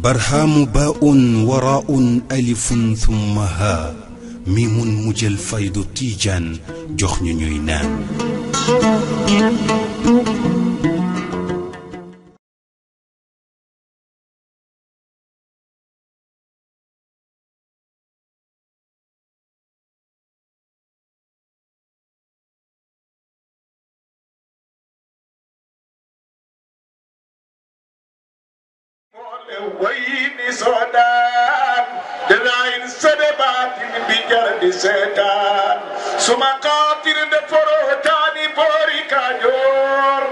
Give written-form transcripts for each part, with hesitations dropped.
برهام باء وراء ألف ثم ها ميم مجل فيض تيجان جخن نينان ويني سودان دلاين سدبات بيجر دي سيدان سما قاتل دفروتاني بوري كاجور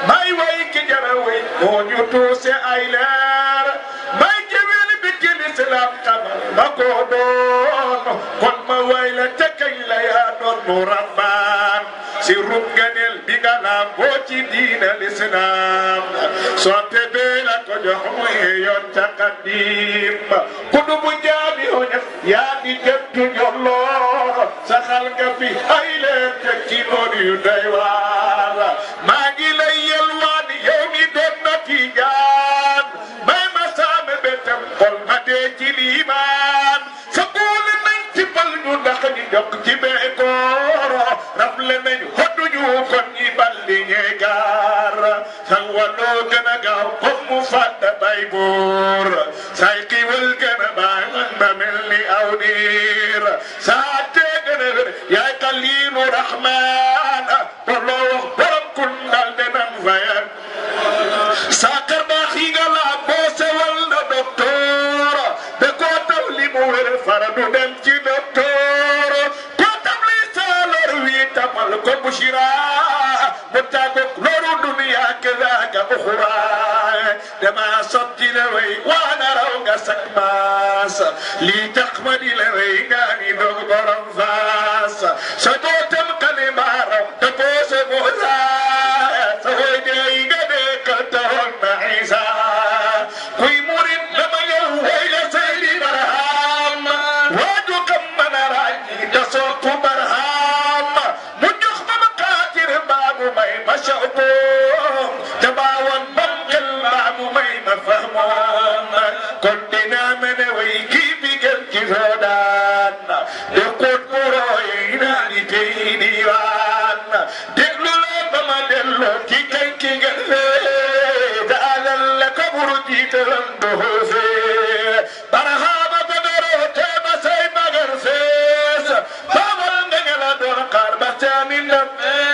ماي ويك جروي مونيو توسي ايلر ماي جويل بكل سلام كمال مكودون كون ما ويلا تكيلا يا دون مربان سيروم غنيل بيغانا بوتي دين الاسلام سوتي بلا كجوي يون تقديم كودو بجابي هنا يا دي جبت يولو سخال غفي ايله تكي اوديو دايوار ماغي لا يلوان يومي دون تيجان باي ما سام بتم قل ما دي ليمان سقول نانتي بال نو داخ دي جوك تي بيكور رفل نانيو هدو ñu kon ñi balli ñe gar sang walo gëna gaaw comme mu fàtta bay buur say xiwal gëna baay ba mel ni aw niir saa te gëna wér yaay kalimu rahman loo wax borom kun dal denam fayal saa kër baax yi nga la boo sewal na docteur de ko taw li mu wér fara du dem ci docteur ko tam li salor wi tamal ko bushira متاكوك نورو دنيا كذاك أخرى دما صدت لوي وانا روغا سكماس لي تقمد لوي غاني دغبر انفاس سدوتم كلمارم تبوس موزا سوي دي غدك تهون عيسى كوي مورد لما يوهي لسيدي برهام وادو كم من راجي تصوت برهام ماي مشاؤكم تباون بمكل معمو ماي مفهمون كنتنا من ويكي بيقل كفودان دقود مروينا لتيني وان دقلو لبما دلو كي كي كي غلي تعالى لك برجي تلنده في برهابة بدرو تيما سيما غرفيس فاول نجل دور قربتاني لبي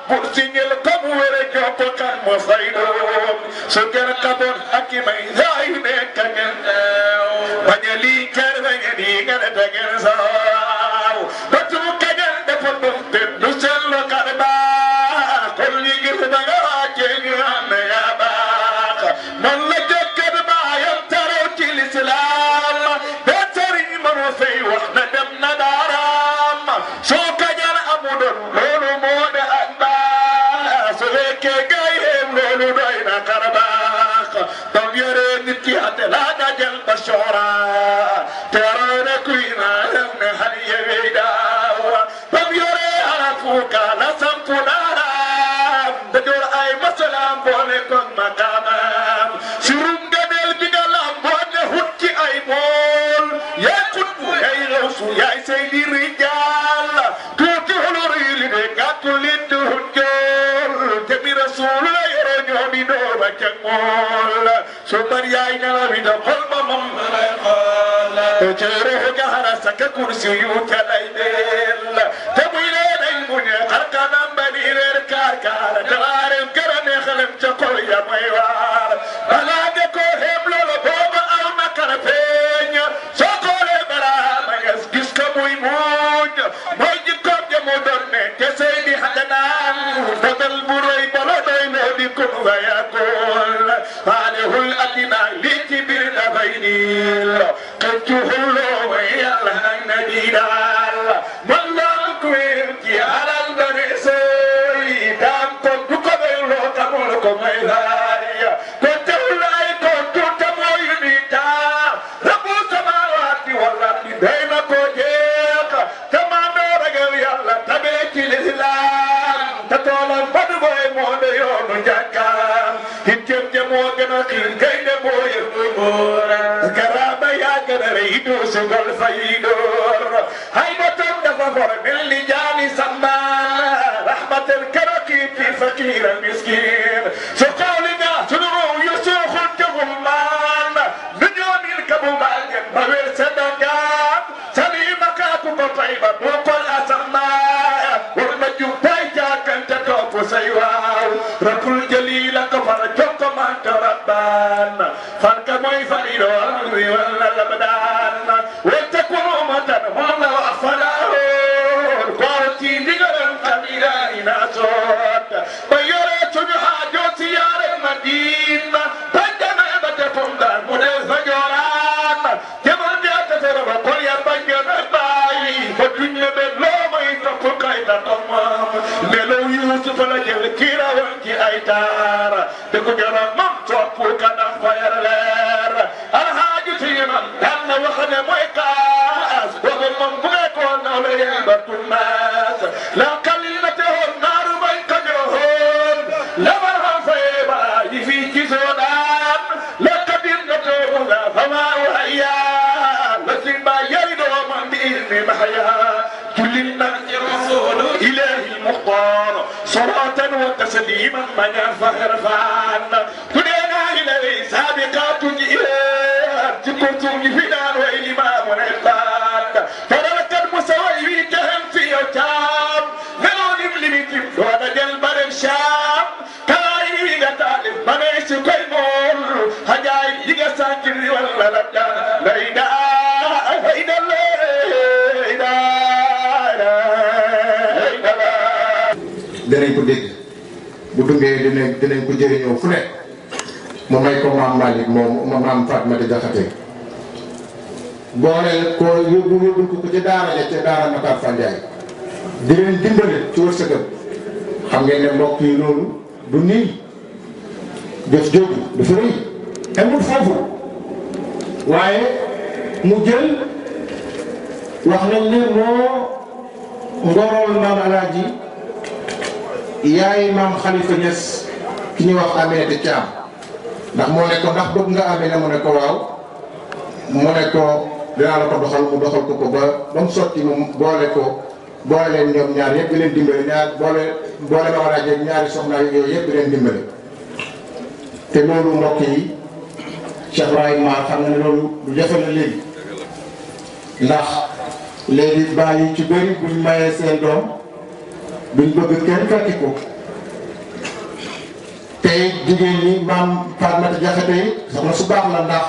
Bursinyel kamu were jopo kan mo faidom Sugera kabon haki may zay me kangen Banyali kar banyali ngana tagen saw Batu kagen defon bumpen dusel lo karba Kolli gir baga kengi ame yabak Non la jokkad bayam taro til islam Betari mano fay waxna dem na daram So kajan amudon lolu mode لا دجل بشورا ترون كوينا لون هل يبيدا فبيوري عرفوك لسم فنارا بدور اي مسلام بولكم مقامام سرم قدل بقلام بولي هدي اي مول يا قدبو يا غوصو يا سيدي رجال توتي هلوري لدكاتو لدو هجول تبي رسول لا يرجو بدور كمول سوبر ياينا بيدا قلب مم تجره جهر سك كرسي يوكلايدل تبويلين المنيا قرقنا بنير كاركار دوار كرن خلم تقول يا ميوار بلادكو هبلو لبوما او مكرفين سوكول برا ما يسكس كموي موج موج كم جمودن تسيدي حدنان فضل بروي بلدين بكم ويقول فاله الأدنى لكبر نبينيل قلته الله ويالله النديدال والله كويرتي على البرسي دام كنت قبل تملكم إلهي كنت أولاي كنت تمويني تا رب السماوات والأرض بين كوجيك jàkkaam itteem ja moo gën a xiir gaynde moo yëngu boora karaama yaa gën a rëy doo sugal fay door hay ba tam dafa for mel ni jaani sammaan rahmatal karakiib fi fakiir al miskiin su xawli nga sunu yu suuxul tegum maan nu ñoomil kabu màgget ba weer seddangaan salima kaaku ko tay ba doo kol asamaan war na jub tay jaakante topp say waaw rakul jalila ko fara jokko manta rabbaan farka mooy farido alwi wala labdaan wette kurumatan moom la wax falaor koor ci ndigalam kamira ina soot ba yore suñu haajo siyaare Madina bajjame ba defum daan mu dee fa jooraan jaman jaata tere ba kol ya bajjame bàyyi ba duñ ne be loo may topp kay ta tomam nelaw Yuusuf la jël kiirawoon ci ay taar te ku jara mam topp kanam fayar leer alhaaji tiimam daan na wax ne mooy kaas waxu moom bu nekkoon naw la yey ba tumaas la kalimate woon naaru may kajoon la barham faye ba yi fii ci soodaan la kadir na teebu nga fama wahaya la simba yey doomam bi ilmi mahaya jullil nag ci rasulu ilahi muxtaar صلاة وتسليما من يرفع رفعان تدينا إليه سابقات جئات كنتم فدان وإلمام ونعبان فرلك المسوي كهم في يوتام نلون لمتم دون جلبر الشام كلاي نتالف منيس كيمون هجاي يجا ساكر ولا لبدا لا إله إلا الله danañ ko dégg bu dungee dinañ ko jëriñoo fu nekk mu may ko maam Malick moom maam Fatmata Jaxate boole ko yóbbul ko ci daara ja ca daara Matar Fandiaye di leen dimbale ci wërsëgam xam ngeen ne mbokk yi loolu du nii def jógu dafa rëy amul foofu waaye mu jël wax nañ ne moo ngorool maam Alaaji yaay maam Khalifa Niass ki ñuy wax Aminata Thiam ndax moo ne ko ndax bëgg nga Amina mu ne ko waaw mu ne ko dinaa la ko doxal mu doxal ko ba mu sotti mu boole leen ñoom ñaar yëpp di leen dimbale boole ma war a jeeg ñaari soxna yooyu yëpp di leen dimbale te loolu mbokk yi Cheikh Ibrahima xam na ne loolu du jafe la léegi ndax léegi bàyyi ci bëri buñ mayee seen doom duñ bëgg kenn fekki ko tey jigéen ñi maam Fatmata Jaxate yi soxna su baax la ndax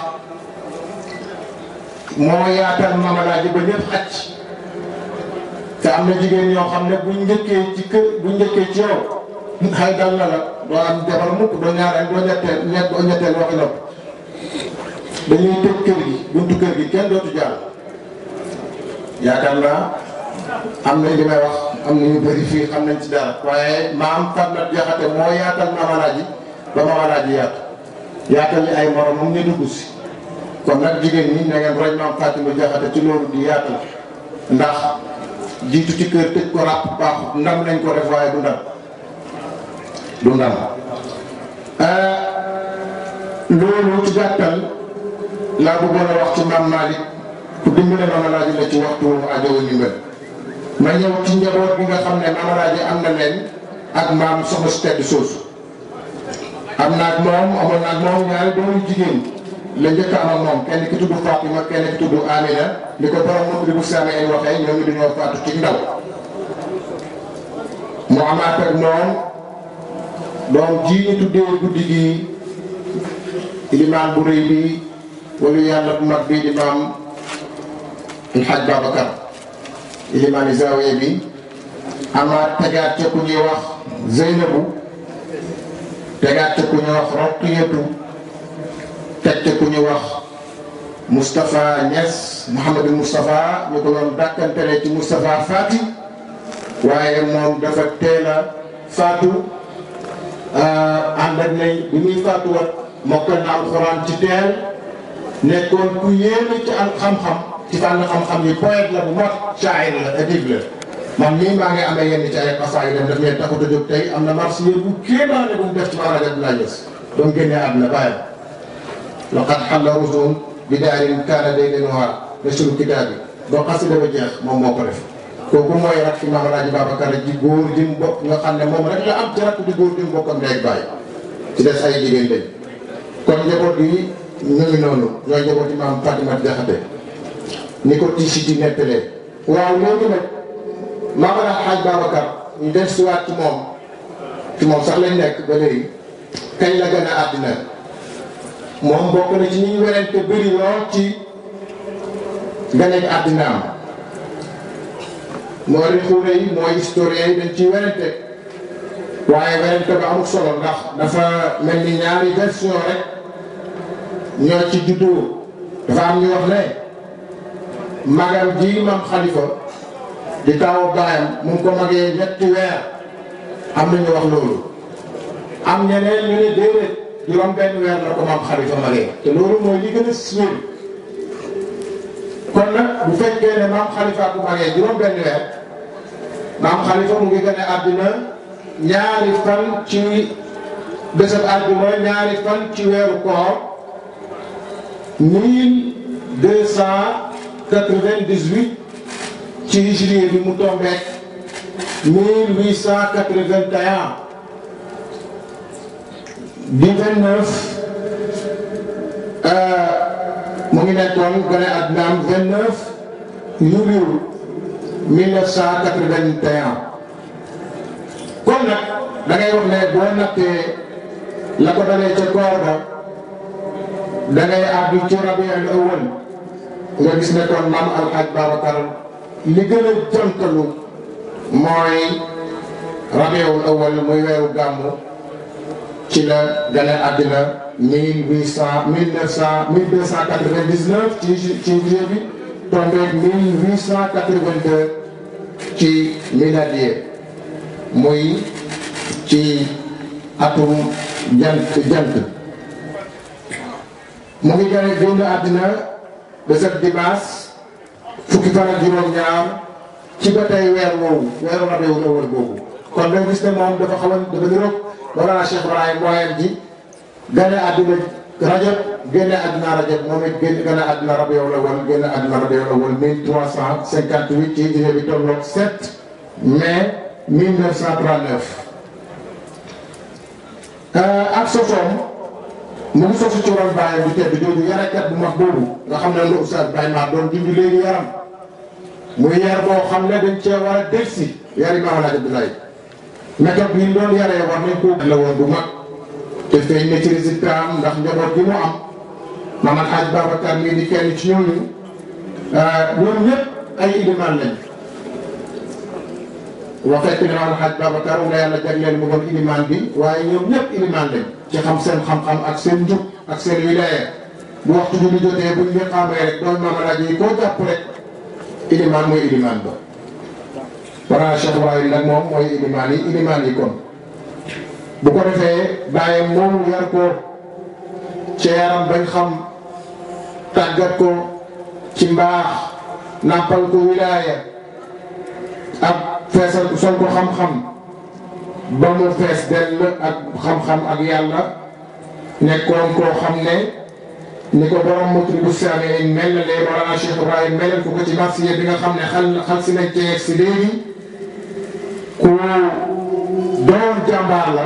moo yaatal Maam Alaaji ba ñëpp xacc te am na jigéen ñoo xam ne buñ njëkkee ci kër buñ njëkkee ci yow xay dal na la doo am jabar mukk doo ñaareel doo ñetteel waxi nopp dañuy tëj kër gi buntu kër gi kenn dootu jàll yaakaar naa am na li may wax am na ñu bëri fii xam nañ ci dara waaye maam Fatmata Jaxate moo yaatal Maam Alaaji ba Maam Alaaji yaatal li ay moromam ñu dugg si kon nag jigéen ñi na ngeen roy maam Fatima Jaxate ci loolu di yaatal ndax jiitu ci kër tëj ko ràpp baax ndam lañ ko def waaye du ndam loolu ci gàttal laa bëggoon a wax ci maam Malick ku dimbale Maam Alaaji la ci waxtu ajowu ndimbal ma ñëw ci njaboot bi nga xam ne Maam Alaaji am na leen ak maam soxna si tedd soosu am na ak moom amoon na ak moom ñaari doomu jigéen la njëkk am ak moom kenn ki tudd Fatima kenn ki tudd Amina li ko borom moom li bu saame ay waxee ñoom dañoo faatu ci ndaw mu amaat ak moom doom ji ñu tuddee guddi gi ilimaan bu rëy bi wala yàlla bu mag bi di maam El Hadj Babacar ilimaani Zawiya bi amaat tegaat ca ku ñuy wax Zeynabu tegaat ca ku ñuy wax Roqiyatu teg ca ku ñuy wax Moustapha Niass Mouhamadou Moustapha ñu ko doon dàkkantele ci Moustapha Fati waaye moom dafa teel a faatu ànd ak ne bi muy faatuwaat mokkal na alxuraan ci teel nekkoon ku yéeme ci am xam-xam ci fànn xam-xam yi poète la bu mag shaa'ir la adib la man mii maa ngi amee yenn ci ay xasaay dem daf leen taxut a jóg tey am na marsiya bu kéemaane bu mu def ci Maam Alaaji Abdoulaye Niass ba mu génnee àdduna bàyyam laqad xalla rusul bi daarin kaana daydanuhaa nashru kitaabi ba xasida ba jeex moom moo ko def kooku mooy rak fi Maam Alaaji Babacar ji góor ji mu bokk nga xam ne moom rek la am ci rak di góor ji mu bokkam ndey ak baay ci des ay jigéen lañ kon njaboot yi ñu ngi noonu ñooy njabooti maam Fatima Jaxate ni ko tiisi di nettalee waaw léegi nag Maam Alaaji Babacar ñu def siwaat ci moom sax lañ nekk ba léegi kañ la gën a àddina moom bokk na ci ñi ñu werante bëri lool ci ganeeg àddinaam moo di xuure yi mooy historien yi dañ ciy werante waaye werante ba amul solo ndax dafa mel ni ñaari version rek ñoo ci juddoo dafa am ñu wax ne magam ji Maam Xalifa di taawu baayam mu ngi ko magee ñetti weer am na ñu wax loolu am ñeneen ñu ne déedéet juróom benn weer la ko Maam Xalifa magee te loolu mooy li gën a siiw kon nag bu fekkee ne Maam Xalifa bu magee juróom benn weer Maam Xalifa mu ngi gën a àddina ñaari fan ci bésab àdduna ñaari fan ci weeru koor 1298 ci hijriye bi mu tombeek 1881 di 29 mu ngi nekkoon gën a àddinaam 29 juillet 1981 kon nag da ngay wax ne boo nattee la ko dalee ca koor ba da ngay àddu ci Rabiul Awwal nga gis ne kon Maam Alaaji Babacar li gën a jontalu mooy Rabiul Awwal muy weeru gàmmu ci la gane àddina 1299 ci juillet bi tombeeg 1882 ci miladiye muy ci atum jant mu ngi gane génn àddina bésab dimanche fukki fan ak juróom-ñaar ci ba tey weer woowu weeru Rabiul Awwal boobu kon da gis ne moom dafa xawan dafa niroog wala Cheikh Ibrahim mooyam ji gane àddina Rajab génne àddina Rajab moom it gane àddina Rabiul Awwal génne àddina Rabiul Awwal 1358 ci hijriya bi tolloog 7 mai 1939 ak sosoom mu ngi sosu ci ron bàyyam bi tedd jooju yarekat bu mag boobu nga xam ne lu Oustaz Baye Mar doon junj léegi yaram muy yar boo xam ne dañ cee war a delsi yari Maam Alaaji Abdoulaye méthode bi ñu doon yaree war nañ ko la woon bu mag te feeñ ne ci résultat am ndax njaboot gi mu am Maam Alaaji Babacar mii di kenn ci ñooñu ñoom ñëpp ay ilimaan lañ wax fekk ne Maam Alaaji Babacar nga yàlla jagleel mu doon ilimaan bi waaye ñoom ñëpp ilimaan lañ ci xam seen xam-xam ak seen njub ak seen wilaaya bu waxtu bi lu jotee buñ leen xamee rek doon Maam Alaaji yi koo jàpp rek ilimaan mooy ilimaan ba wala Cheikh Ibrahim nag moom mooy ilimaan yi kon bu ko defee bàyyam moom yar ko ci yaram bañ xam tàggat ko ci mbaax nàmpal ko wilaaya ak feesal sol ko xam-xam ba mu fees dell ak xam-xam ak yàlla nekkoon koo xam ne ni ko borom Matlabus Saami'iin mel na lee wala Cheikh Ibrahim melal ko ci marsiya bi nga xam ne xal si nañ ceeg si léegi ku doon jàmbaar la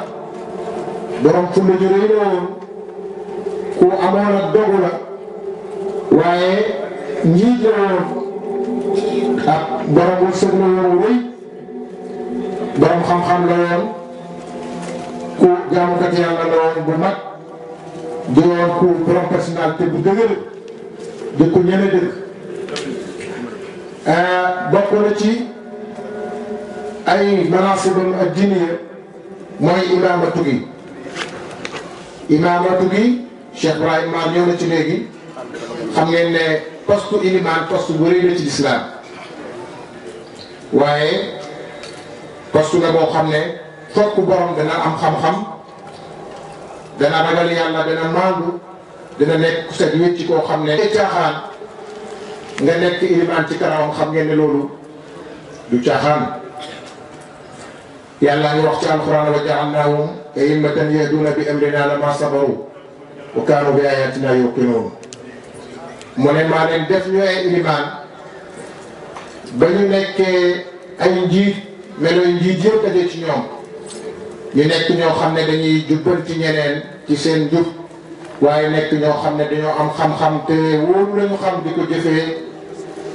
borom fulla ju rëy la woon ku amoon ak dogu la waaye njiit la woon ak borom wërsëg la woon rëy borom xam-xam la woon ku jaamukat yàlla la woon bu mag di woon ku borom personnalité bu dëgër di ku ñeme dëkk bokk na ci ay manaasibam ak diiniya mooy imaamatu gi Cheikh Ibrahim Mar ñëw na ci léegi xam ngeen ne poste ilimaan poste bu rëy la ci lislaam waaye poste la boo xam ne fokk borom dana am xam-xam dana ragal yàlla dana maandu dana nekk ku set wécc ci koo xam ne caaxaan nga nekk ilimaan ci kanamam xam ngeen ne loolu du caaxaan yàlla ngi wax ci alquran wa ja'alnaahum a'immatan yahduuna bi amrinaa lammaa sabaru wa kaanu bi ayatina yuqinuun mu ne maa leen def ñu ay ilimaan ba ñu nekkee ay njiit meloy njiit yëpp daje ci ñoom ñu nekk ñoo xam ne dañuy jubbal ci ñeneen ci seen jub waaye nekk ñoo xam ne dañoo am xam-xam te wóolu lañu xam di ko jëfee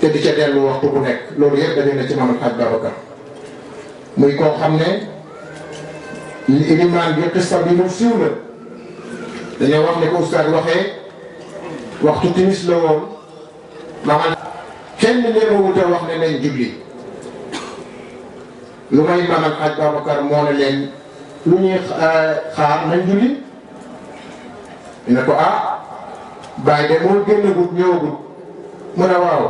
te di ca dellu waxtu bu nekk loolu yëpp daje na ci Maam Alxaaj Babacar muy koo xam ne ilimaan bi xista bi mu siiw la dañoo wax ne ko ustaad waxee waxtu timis la woon maanaam kenn leen wute wax ne nañ julli lu may Maam Alxaaj Babacar moo ne leen lu ñuy xaar nañ julli ñu ne ko bàyyi de moo génnagut ñëwagut mu ne waaw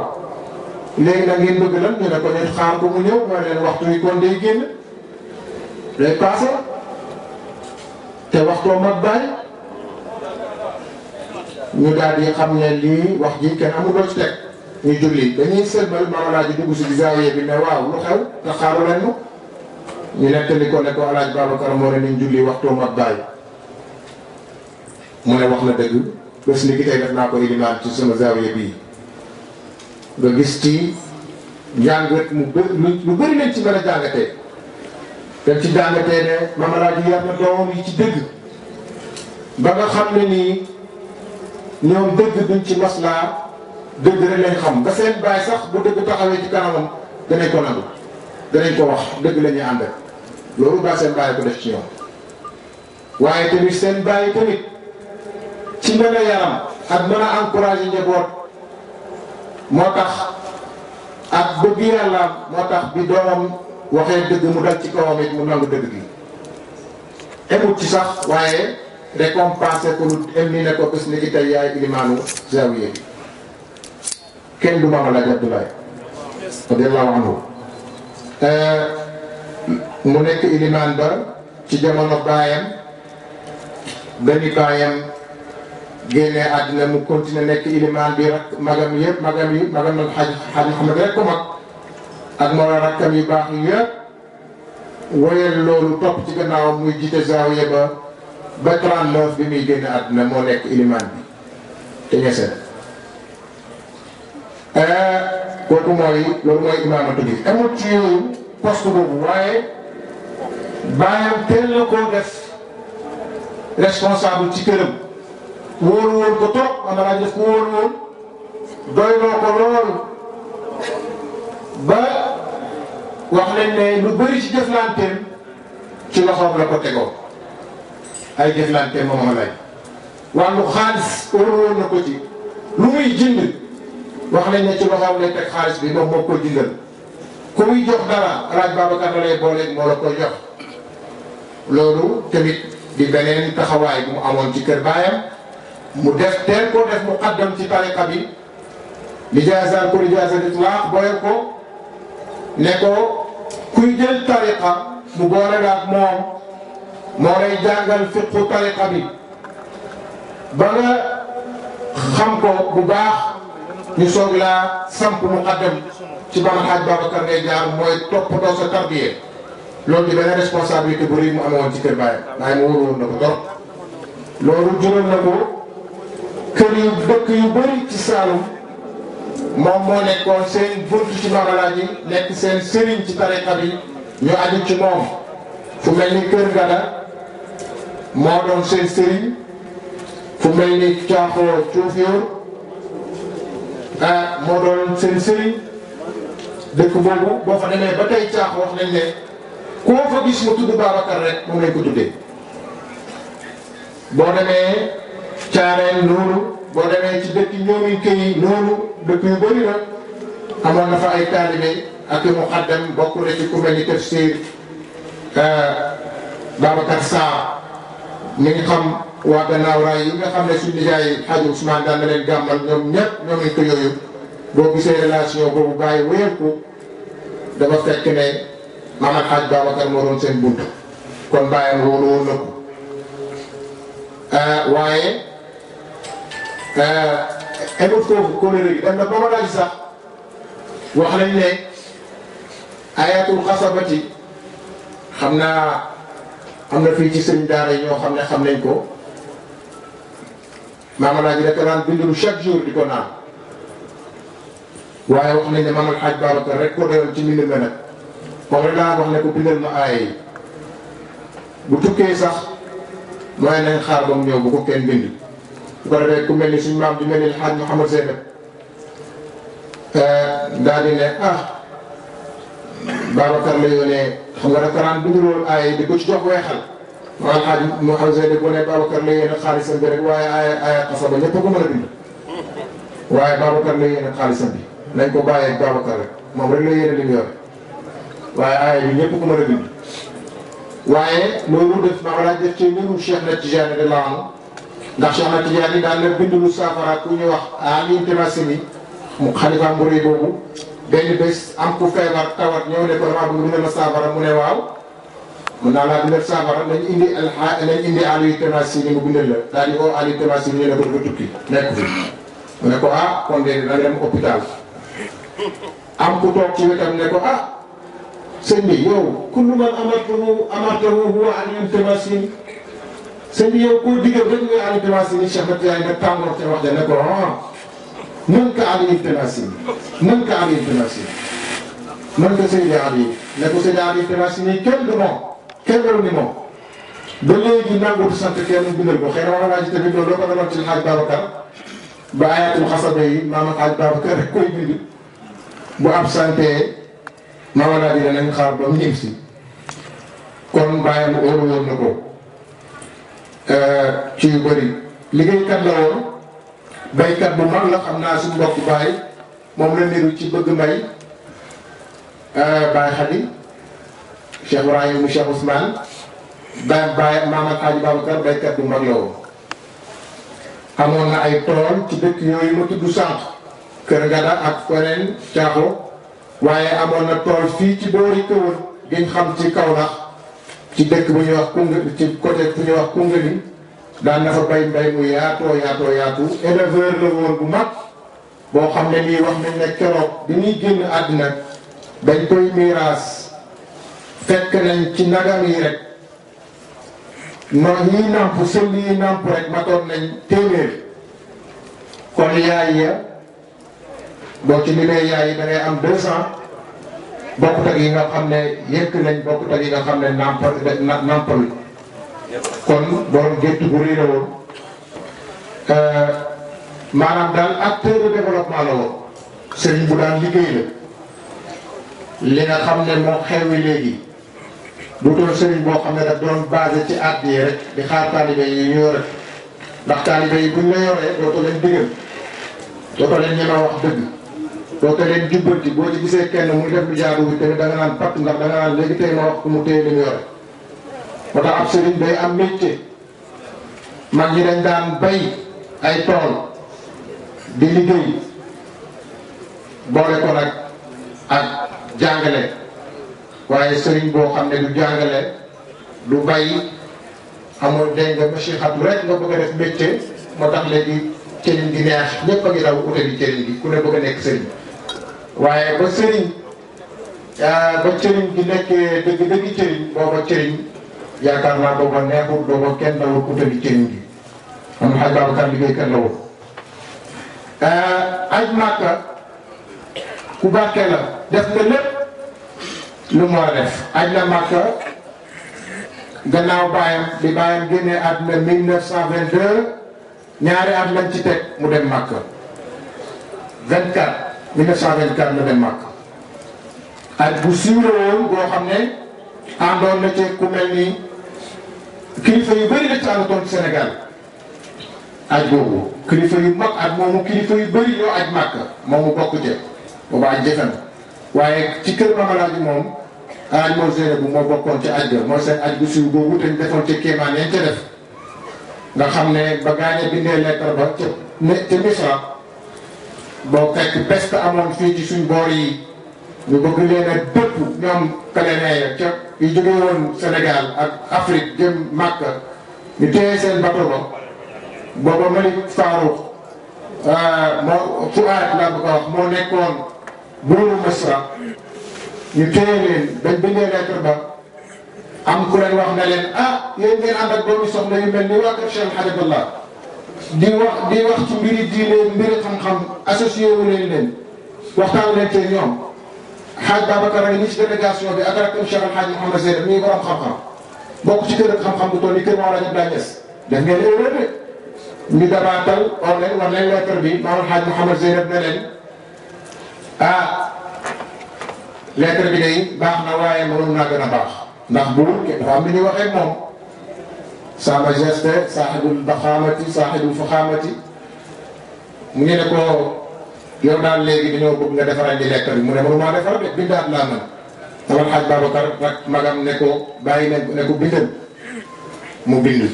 léegi nag ngeen bëgg lan ñu ne ko ñu xaar ko mu ñëw mooy leen waxtu wi kon day génn day passé te waxtoo mag bàyyi ñu daal di xam ne lii wax ji kenn amul loo ci teg ñu julli dañuy sëlmal Maam Alaaji dugg si zaawiya bi ne waaw lu xew te xaaru leen ñu nettali ko ne ko Alaaji Babacar moo ne niñ julli waxtoo mag bàyyi mu ne wax na dëgg bés ni ki tey def naa ko ilimaan ci sama zaawiya bii nga gis ci njàngat lu bëri lañ ci mën a jàngatee dañ ci jàngatee ne Maam Alaaji yar na doomam yi ci dëgg ba nga xam ne nii ñoom dëgg duñ ci maslaa dëgg rek lañ xam ba seen baay sax bu dëgg taxawee ci kanamam danañ ko nangu danañ ko wax dëgg la ñuy ànd loolu ba seen baay ko def ci ñoom waaye tamit seen baay tamit ci mën a yaram ak mën a encouragé njaboot moo tax ak bëgg yàlla moo tax bi doomam waxee dëgg mu dal ci kawam it mu nangu dëgg gi emut ci sax waaye récompensé ko lu em ni ne ko bés ni ki tey yaay ilimaanu zaawiya bi kenn du Maam Alaaji Abdoulaye radiyallahu anhu mu nekk ilimaan ba ci jamono baayam benn baayam génnee àddina mu continué nekk ilimaan bi rak magam yëpp magam nag xaj Muhammad rek ko mag ak moo rakkam yu baax yi yëpp woyal loolu topp ci gannaawam muy jiite zaawiya ba 39 bi muy génne àddina moo nekk ilimaan bi te ñeseen kooku loolu mooy imaamatu bi amul ci yooyu poste boobu waaye baayam teel na koo def responsable ci këram wóolu woon ko toog Maam Alaaji def ko wóolu woon doyloo ko lool ba wax nañ ne lu bëri ci jëflanteem ci loxoom la ko tegoo ay jëflanteem Maam Alaaji wàllu xaalis wóolu woon na ko ci lu muy jënd wax nañ ne ci loxoom lay teg xaalis bi moom moo ko jëndal ku muy jox dara Alaaji Babacar la lay booleeg moo la koy jox loolu tamit di beneen taxawaay bu mu amoon ci kër baayam mu def teel ko def muqaddam ci tariqa bi lijaasal ko lijaasal itlaq boyal ko ne ko kuy jël tariqa mu boole la ak moom moo lay jàngal fiqhu tariqa bi ba nga xam ko bu baax ñu soog laa samp muqaddam ci Maam Alxaaj Babacar ngay jaar mooy toppatoo sa tarbiya loolu di benn responsabilité bu rëy mu amoon ci kër baayam waaye mu wóoroon na ko trop loolu jural na ko kër yu dëkk yu bëri ci Saalum moom moo nekkoon seen bunt ci Maam Alaaji nekk seen sëriñ ci tariqa bi ñu aju ci moom fu mel ni Kër Gada moo doon seen sëriñ fu mel ni Caaxoo Cuufiyoor moo doon seen sëriñ dëkk boobu boo fa demee ba tey Caaxoo wax nañ ne koo fa gis mu tudd Babacar rek moom lañ ko tuddee boo demee Caareen noonu boo demee ci dëkk ñoomi këy noonu dëkk yu bëri la amoon na fa ay taalibe ak i muqaddam bokk na ci ku mel ni tafsir Babacar Sarr mi ngi xam waa gannaaw raay yi nga xam ne suñu nijaay Hadj Ousmane daan na leen gàmmal ñoom ñëpp ñoomi ko yooyu boo gisee relation boobu bàyyi wéyal ko dafa fekk ne Maam Alxaaj Babacar moo doon seen bunt kon bàyyam loolu woon na ko waaye emut foofu kóllëre gi dem na ba ma laaj sax wax nañ ne ayatul xasabati xam naa am na fii ci sëriñ daara yi ñoo xam ne xam nañ ko Maam Alaaji da ko daan bindulu chaque jour di ko naan waaye wax nañ ne Maam Alaaji Babacar rek ko doyoon ci mbind ma nag moom rek laa wax ne ko bindal ma aaya yi bu tukkee sax mooy nañ xaar ba mu ñëw bu ko kenn bind bu ko defee ku mel ni suñu maam di mel ni Xaaj Mouhamad Zeynab daal di ne Babacar la yónnee xam nga dafa daan bindaloon aaya yi di ko ci jox weexal maanaam Xaaj Mouhamad Zeynab bu ne Babacar la yónnee xaalisam bi rek waaye aaya xasaba ñëpp a ko mën a bind waaye Babacar la yónnee xaalisam bi nañ ko bàyyee ak Babacar rek moom rek la yónnee li mu yore waaye aaya bi ñëpp ko mën a bind waaye loolu def ma wala def ci mbirum Cheikh na Tidiane de la am ndax Cheikh na Tidiane daan na bindulu saafara ku ñuy wax Ali Intimasini mu xalifa mburi boobu benn bés am ku feebar tawat ñëw ne ko dama bëgg bindal ma saafara mu ne waaw mun naa laa bindal saafara nañ indi Ali Intimasini mu bindal la daal di oo Ali Intimasini ñu ne ko dafa tukki nekk fi mu ne ko kon de da nga dem hôpital am ku toog ci wetam ne ko sëñ bi yow kullu man amartahu huwa Ali Intimasini sëñ bi yow koo digal rek ngay Ali Intimasini Cheikh na Tidiane nag tàngoor ca wax ja ne ko mën ka Ali Intimasini mën ka Ali Intimasini mën ka Seydi Ali ne ko Seydi Ali Intimasini kenn du moom kenn waru ni moom ba léegi nangutu sant kenn bindal ko xëy na wax naa ci tamit loolu loo ko demoon ci Xaaj Babacar ba ayatul xasaba yi maanaam Xaaj Babacar rek koy bind bu absenté Maam Alaaji danañ xaar ba mu ñëw si kon bàyyi mu óolu woon na ko ci yu bëri liggéeykat la woon baykat bu mag la xam naa suñu mbokk Baye moom la niru ci bëgg mbay Baye Xadi Cheikh Ibrahim mu Cheikh Ousmane Baye Maam Alaaji Babacar baykat bu mag la woon amoon na ay tool ci dëkk yooyu ma tudd sànq Kër Gada ak feneen Caaxo waaye amoon na tool fii ci boori Këwër giñ xam ci Kaolack ci dëkk bu ñuy wax Koungheul ci côté bu ñuy wax Koungheul daan na fa bay mbay mu yaatu éleveur la woon bu mag boo xam ne nii wax nañ ne keroog bi ñuy génn àddina dañ koy miiraas fekk nañ ci nagam yi rek noonu ñiy nàmp sël yi nàmp rek matoon nañ téeméer kon yaay ya boo ci limee yaay yi da ngay am 200 bokkut ak yi nga xam ne yëkk nañ bokkut ak yi nga xam ne nàmpal kon borom gétt bu rëy la woon maanaam daal acteur de développement la woon sëriñ bu daan liggéey la li nga xam ne moo xewi léegi du doon sëriñ boo xam ne daf doon basé ci at yi rek di xaar taalibe yi ñu yore ndax taalibe yi buñ la yoree dootoo leen digal dootoo leen ñeme wax dëgg dootoo leen jubbanti boo ci gisee kenn muy def lu jaaduwul tamit da nga naan patt ndax da nga naan léegi tey ma wax ku mu téye li mu yore moo tax ab sëriñ day am métier mag ñi dañ daan bay ay tool di liggéey boole ko nag ak jàngale waaye sëriñ boo xam ne du jàngale du bay amul dégg nga monsieur xatu rek nga bëgg a def métier moo tax léegi cëriñ gi neex ñëpp a ngi daw ute bi cëriñ gi ku ne bëgg a nekk sëriñ waaye ba sëriñ ba cëriñ gi nekkee dëgg cëriñ booba cëriñ yaakaar naa booba neexul booba kenn dawul ute bi cëriñ gi am na Xaaj Babacar liggéeykat la woon aj Màkka ku barke la def na lépp lu mu war a def aj na Màkka gannaaw baayam bi baayam génnee àdduna 1922 ñaari at lañ ci teg mu dem Màkka 1924 mu dem Màkka at bu siiw la woon boo xam ne àndoon na ci ku mel ni kilifa yu bëri la ci àndoon ci Sénégal aj boobu kilifa yu mag at moomu kilifa yu bëri ñoo aj Màkka moomu bokk ci booba aj jëfe na waaye ci kër Maam Alaaji moom aj moo Zeynab bu moo bokkoon ci aj ga mooy seen aj bu siiw boobu te ñu defoon ci kéemaan yañ ca def nga xam ne ba gaañe bindee lettre ba ca Misra boo fekk peste amoon fii ci suñ boor yi ñu bëgg leen a dëpp ñoom Calédonia ya ca yu jóge woon Sénégal ak Afrique jëm Màkka ñu téye seen bateau ba booba Malik Farouk moo Fuaad laa bëgg a wax moo nekkoon buuru Misra ñu téye leen bañ bindee lettre ba am ku leen wax ne leen ah yéen ngeen ànd ak doomi soxna yu mel ni waa kër Cheikh Hadibullah di wax ci mbiri diine mbiri xam-xam associé wu leen waxtaan leen ci ñoom xaaj Babacar a ngi ci délégation bi ak rakkam Cheikh Alhaaj Mouhamed Zeynab ñuy borom xam-xam bokk ci kër ak xam-xam bu toll ni kër Mawlana Abdoulaye Niass def ngeen erreur de ñu dabaatal oo leen war leen lettre bi Maam Alhaaj Mouhamed Zeynab ne leen ah lettre bi day baax na waaye mënoon naa gën a baax ndax buur dafa am lu ñuy waxee moom sa majesté saaxibul baxaamati saaxibul faxaamati mu ngi ne ko yow daal léegi dañoo bëgg nga defaral di lettre bi mu ne mënumaa defar de bindaat laa man Maam Alhaaj Babacar nag magam ne ko bàyyi ne ko bindal mu bind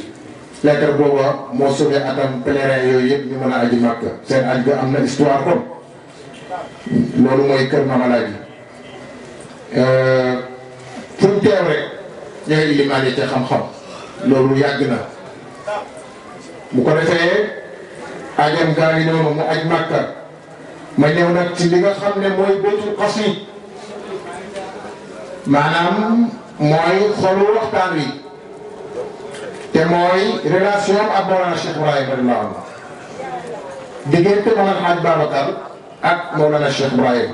lettre booba moo sauvé atam pèlerin yooyu yëpp ñu mën a aji Màkka seen aj ga am na histoire comme loolu mooy kër Maam Alaaji fu ñu teew rek ñooy ilimaan yi ca xam-xam loolu yàgg na bu ko defee ajam gaa ngi noonu mu aj Màkka ma ñëw nag ci li nga xam ne mooy baytul qasid maanaam mooy xolu waxtaan wi te mooy relation ak Mawlana Cheikh Ibrahim radiyallahu anhu diggante Maam Alhaaj Babacar ak Mawlana Cheikh Ibrahim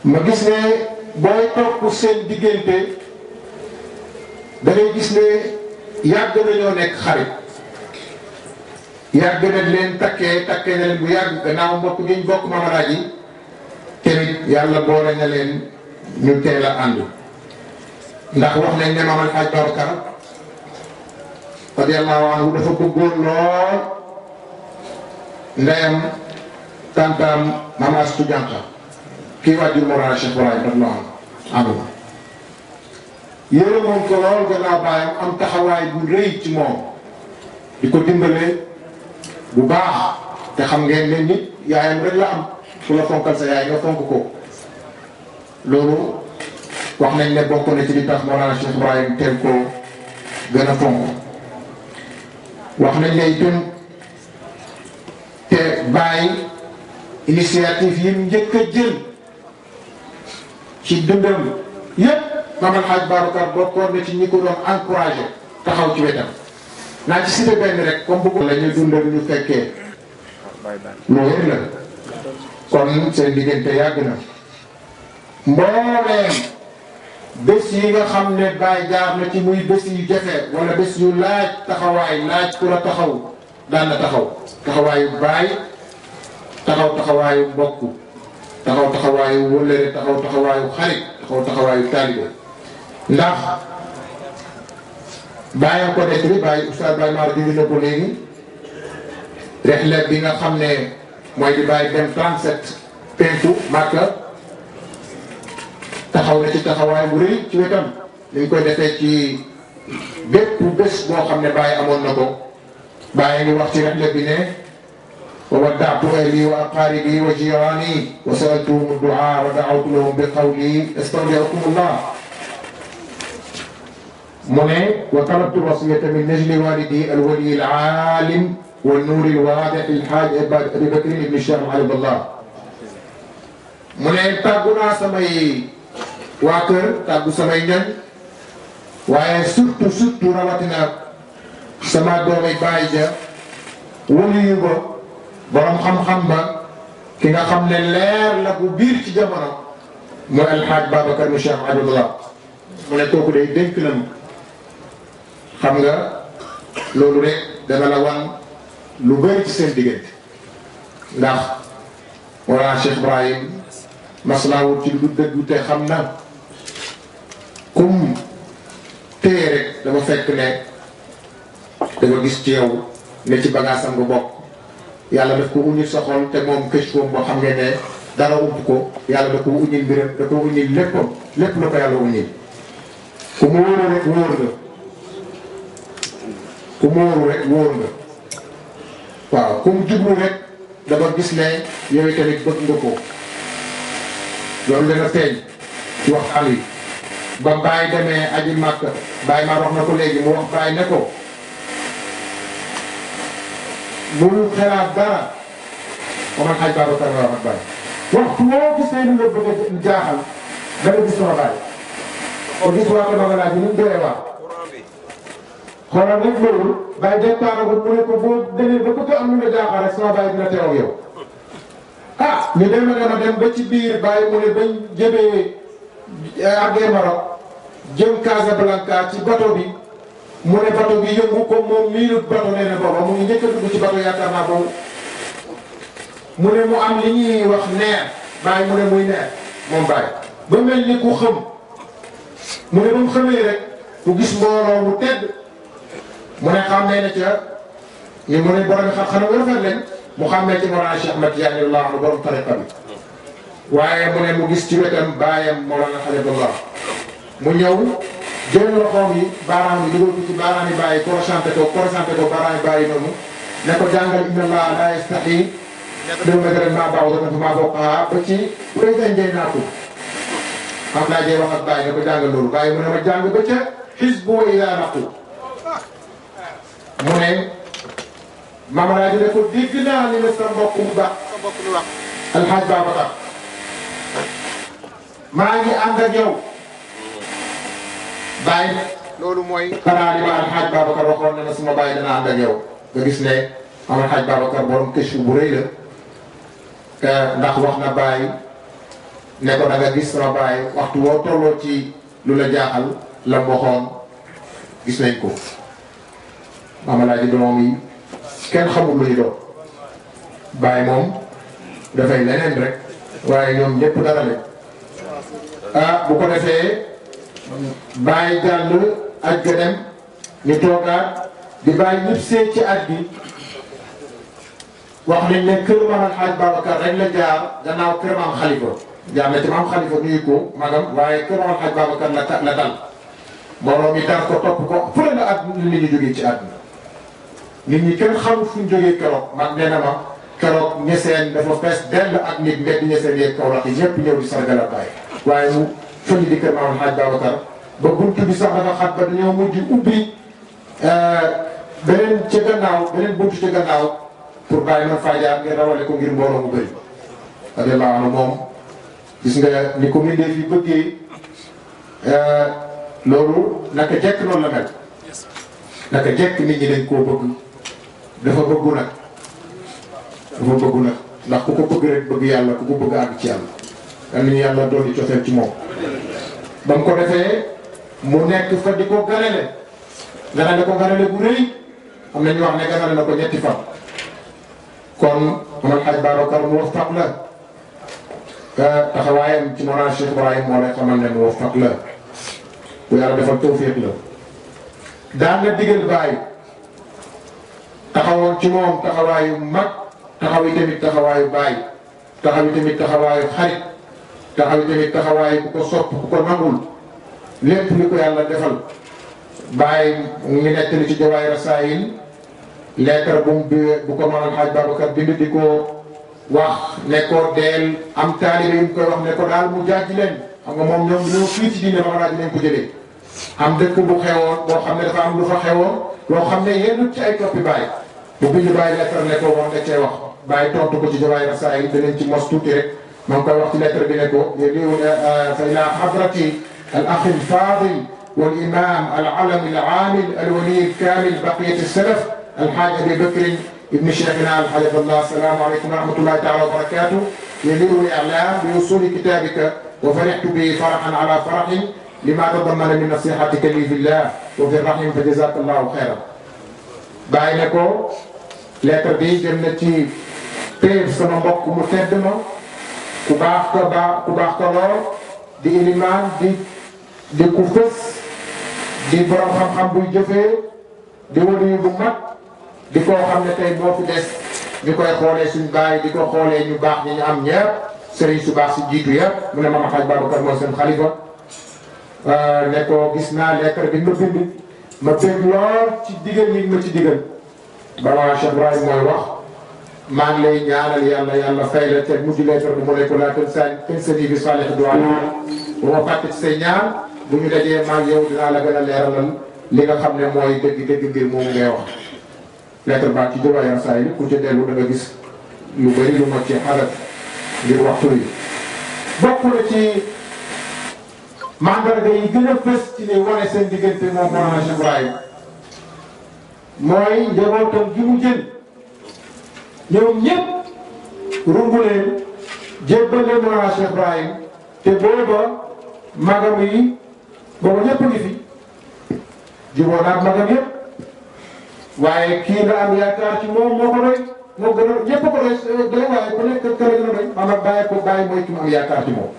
ma gis ne booy topp seen diggante da ngay gis ne yàgg nañoo nekk xarit yàgg nañ leen takkee na leen bu yàgg gannaaw mbokk gi ñu bokk Maam Alaaji tamit yàlla boole na leen ñu teel a ànd ndax wax nañ ne Maam Alhaaj Babacar radiyallahu anhu dafa bëggoon lool ndeyam tantam Maam Astu Jànqa kii waajur Mawlana Cheikh Ibrahim radiyallahu anhu yërëmoon ko lool gannaaw baayam am taxawaay bu rëy ci moom di ko dimbale bu baax te xam ngeen ne nit yaayam rek la am ku la fonkal sa yaay nga fonk ko loolu wax nañ ne bokk na ci li tax Mawlana Cheikh Ibrahim teel ko gën a fonk wax nañ ne itam te bàyyi initiative yi njëkk a jël ci dundam yépp Maam Alhaaj Babacar bokkoon na ci ñi ko doon encouragé taxaw ci wetam naa ci cité benn rek comme bëgg la ñuy dundal ñu fekkee loolu la kon seen diggante yàgg na mbooleem bés yi nga xam ne Baay jaar na ci muy bés yu jafe wala bés yu laaj taxawaay laaj ku la taxaw daan na taxaw taxawaayu Baay taxaw taxawaayu mbokk taxaw taxawaayu wëllëre taxaw taxawaayu xarit taxaw taxawaayu taalibe ndax bàyyi ko def bi bàyyi Oustaz Baye Mar dindi na ko léegi rexle bi nga xam ne mooy di bàyyi dem 37 penku Màkka taxaw na ci taxawaay bu rëy ci wetam ni ñu koy defee ci bépp bés boo xam ne Baye amoon na ko Baye ngi wax ci rexle bi ne wa wadda'tu ahli wa aqaribi wa jirani wa sa'altuhum ad-du'a wa da'awtu lahum bi qawli astawdi'ukumullah mu ne wa talabtu wasiyata min najli walidi al-wali al-alim wa an-nur al-wadih al-haj Abi Bakr ibn Cheikh Hadibullah mu ne tàggu naa samay waa kër tàggu samay ñoñ waaye surtout rawatina sama doomay baay ja waliyu ba borom xam-xam ba ki nga xam ne leer la bu biir ci jamono mooy Alhaaj Babacar mu Cheikh Hadibullah mu ne kooku day dénk na xam nga loolu rek dana la wan lu bëri ci seen diggante ndax wala Cheikh Ibrahim maslaawut ci lu dëgg te xam na kum téye rek dafa fekk ne dafa gis ci yow ne ci bagaasam nga bokk yàlla daf ko uñil sa xol te moom këcc koom boo xam ne dara ump ko yàlla da ko uñil mbiram da ko uñil léppam lépp la ko yàlla uñil ku mu wóoru rek wóor nga ku mu wóoru rek wóor nga waaw ku mu jublu rek dafa gis ne yow tamit bëgg nga ko loolu dana feeñ ci waxtaan wi ba Baye demee aji Màkka Baye ma wax na ko léegi mu wax Baye ne ko bul xelaat dara Maam Alhaaj Babacar la wax ak Baye waxtu woo gisee lu la bëgg a jaaxal da nga gis sama baay te gis waa ko Mamadou Laaji ni mu doyee waar xoolal rek loolu bàyyi départ ko mu ne ko boo demee ba bëgg am lu la jaaxal rek sama baay dina teew ak yow ah ñu dem a dem ba ci biir bàyyi mu ne bañ jëmee àggee Maroc jëm Casablanca ci bateau bi mu ne bateau bi yëngu ko moom miinut bateau nee na booba mu ngi njëkk a dugg ci bateau yaakaar naa boobu mu ne mu am li ñuy wax neer bàyyi mu ne muy neer moom bàyyi ba mel ni ku xëm mu ne ba mu xëmee rek ku gis mbooloo mu tedd mu ne xàmmee na ca ñu mu ne borom xam-xam yu rafet lañ mu xàmmee ci Mawlana Cheikh Ahmad Tidiane radiyallahu anhu borom tariqa bi waaye mu ne mu gis ci wetam baayam Mawlana Habibullah mu ñëw jël loxoom yi baaraam yi dugal ko ci baaraam yi bàyyi corochanté ko baaraam yi bàyyi noonu ne ko jàngal inna Allah la yastahi dégg nga gërëm maa baaw dafa maa bokk ba ci président Ndiaye naa ko xam naa jee wax ak bàyyi ne ko jàngal loolu bàyyi mu ne ma jàng ba ca xisbu wa idaa naqu mu ne Mama Laaji ne ko dégg naa li la sa mbokk mu baax Alxaaj Babacar maa ngi ànd ak yow bàyyi loolu mooy xanaa li ma Alxaaj Babacar waxoon ne na suma bàyyi dana ànd ak yow nga gis ne am Alxaaj Babacar borom këshfu bu rëy la ndax wax na bàyyi ne ko da nga gis sama bàyyi waxtu woo tolloo ci lu la jaaxal la mu waxoon gis nañ ko Mama Laaji doomam yi kenn xamul lu ñu doon bàyyi moom dafay leneen rek waaye ñoom ñëpp dara leen ah bu ko defee bàyyi jàll aj ga dem ñu toogaat di bàyyi ñëpp see ci aj bi wax nañ ne kër Maam Alxaaj Babacar rek la jaar gannaaw kër Maam Xalifa jaar na ci Maam Xalifa nuyu ko magam waaye kër Maam Alxaaj Babacar la dal mbooloo mi dar ko topp ko fële la at nit ñi jógee ci àdduna nit ñi kenn xamul fu ñu jógee keroog man nee na ma keroog ñeseen dafa fees dell ak nit mbedd ñeseen yeeg kaw lax yi ñëpp ñëw di sargal a bàyyi waaye mu fëli di kër Maam Alxaaj Babacar ba bunt bi sax dafa xat ba dañoo mujj ubbi beneen ca gannaaw beneen buntu ca gannaaw pour bàyyi man faa jaar ngir rawale ko ngir mbooloo mu bëri radiyallahu anhu moom gis nga ni ko mindee fi bëggee loolu naka jekk noonu la mel naka jekk nit ñi dañ koo bëgg dafa bëggu nag ndax ku ko bëgg rek bëgg yàlla ku ko bëgg àgg ci yàlla yal nañu yàlla doon di cofeel ci moom ba mu ko defee mu nekk fa di ko ganale ko ganale bu rëy am na ñu wax ne ganale na ko ñetti fan kon Maam Alxaaj Babacar mu waffaq la taxawaayam ci Mawlana Cheikh Ibrahim moo lay xamal ne mu waffaq la ku yàlla defal tawfiq la daan na digal bàyyi taxawoon ci moom taxawaayu mag taxaw yi tamit taxawaayu bàyyi taxaw yi tamit taxawaayu xarit taxaw yi tamit taxawaayu ku ko sopp ku ko nangul lépp li ko yàlla defal bàyyi mu ngi nettali ci Jawaahir Rasaa'il lettre bu ko Maam Alxaaj Babacar bind di ko wax ne ko deel am taalibe yu mu koy wax ne ko daal mu jaaj leen xam nga moom ñoom ñoo fii ci diine Maam Alxaaj nañ ko jëlee am dëkk bu xewoon boo xam ne dafa am lu fa xewoon loo xam ne yéen ci ay toppi bàyyi bu bind bàyyi lettre ne ko wax da cee wax bàyyi tontu ko ci Jawaahir Rasaa'il danañ ci mos tuuti rek maa ngi koy wax ci lettre bi ne ko liu fa ila hadrati al axi al faadil wal imam al alami al aamil al wali al kaamil baqiyat al salaf الحاج أبي بكر ابن شيخنا الحلف الله السلام عليكم ورحمة الله تعالى وبركاته يليق الإعلام بوصول كتابك وفرحت به فرحا على فرح لما تضمن من نصيحتك لي في الله وفي الرحم فجزاك الله خيرا باينكو lettre bi dem na ci péer sama mbokk mu tedd ma ku baax ko lool di ilimaan di ku fës di borom xam-xam buy jëfee di waliyu bu mag di koo xam ne tey moo fi des ñu koy xoolee suñ baay di ko xoolee ñu baax ñi ñu am ñëpp sëriñ su baax si jiitu yëpp mu ne Maam Alxaaj Babacar mooy seen xalifa ne ko gis naa lettre bi ma bind ma bég lool ci digal ñi ma ci digal Mawlana Cheikh Ibrahim mooy wax maa ngi lay ñaanal yàlla fay la te mujj lettre bi mu ne ko laa tansanii bi saalih du'aa bu ma fàtte ci say ñaan bu ñu dajee maag yow dinaa la gën a leeralal li nga xam ne mooy dëgg mbir moomu ngay wax lettre baa ci Jawaahir Rasaa'il ku ca dellu da nga gis lu bëri lu ma ci xalat ngir waxtu wi bokk na ci mandarga yi gën a fës ci ni wane seen diggante moom Mawlana Cheikh Ibrahim mooy njabootam gi mu jël ñoom ñëpp rungu leen jébbal leen Mawlana Cheikh Ibrahim te booba magam yi booba ñëpp ngi fi juboo naag magam yëpp waaye kii nga am yaakaar ci moom moo ko doy moo gën a ñëpp ko doy waaye ku nekk kër gën a doy maanaam bàyyi ko bàyyi mooy ki mu am yaakaar ci moom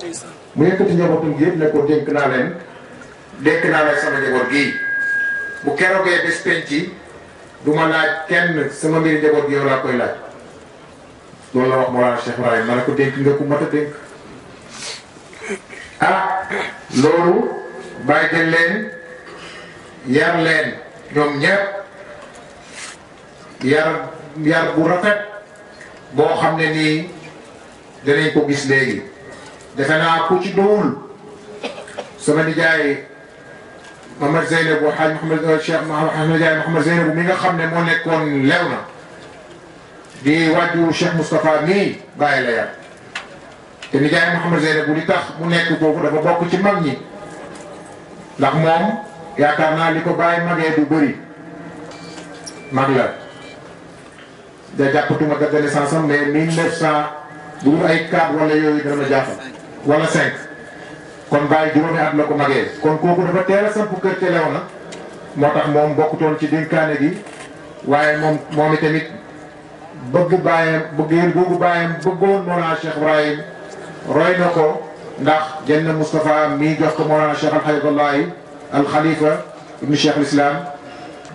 mu yëkkati njabootam gi yëpp ne ko dénk naa leen sama njaboot gii bu keroogee bés penc du ma laaj kenn sama mbiri njaboot gi yow laa koy laaj loolu la wax Mawlana Cheikh Ibrahim ma ne ko dénk nga ku mat a dénk loolu bàyyi jël leen yar leen ñoom ñëpp yar bu rafet boo xam ne nii danañ ko gis léegi defe naa ku ci dowul sama nijaay Mouhamed Zeynabou Hadj Mouhamed Cheikh nijaay Mouhamed Zeynabou mi nga xam ne moo nekkoon lew na di wàjju Cheikh Moustapha mii bàyyi la yar te nijaay Mouhamed Zeynabou li tax mu nekk foofu dafa bokk ci mag ñi ndax moom yaakaar naa li ko bàyyi magee du bëri mag la da jàppatuma date de naissance am mais 1900 bu dul ay 4 wala yooyu dana ma jàppal wala 5 kon bàyyi juróomi at la ko magee kon kooku dafa teel a samp kër ca lew na moo tax moom bokkutoon ci dénkaane gi waaye moom itamit bëgg bàyyam bëggeen googu bàyyam bëggoon Mawlana Cheikh Ibrahim roy na ko ndax jenn Moustapha mii jox ko Mawlana Cheikh Alhaydullahi al Khalifa ibnu Cheikh al Islam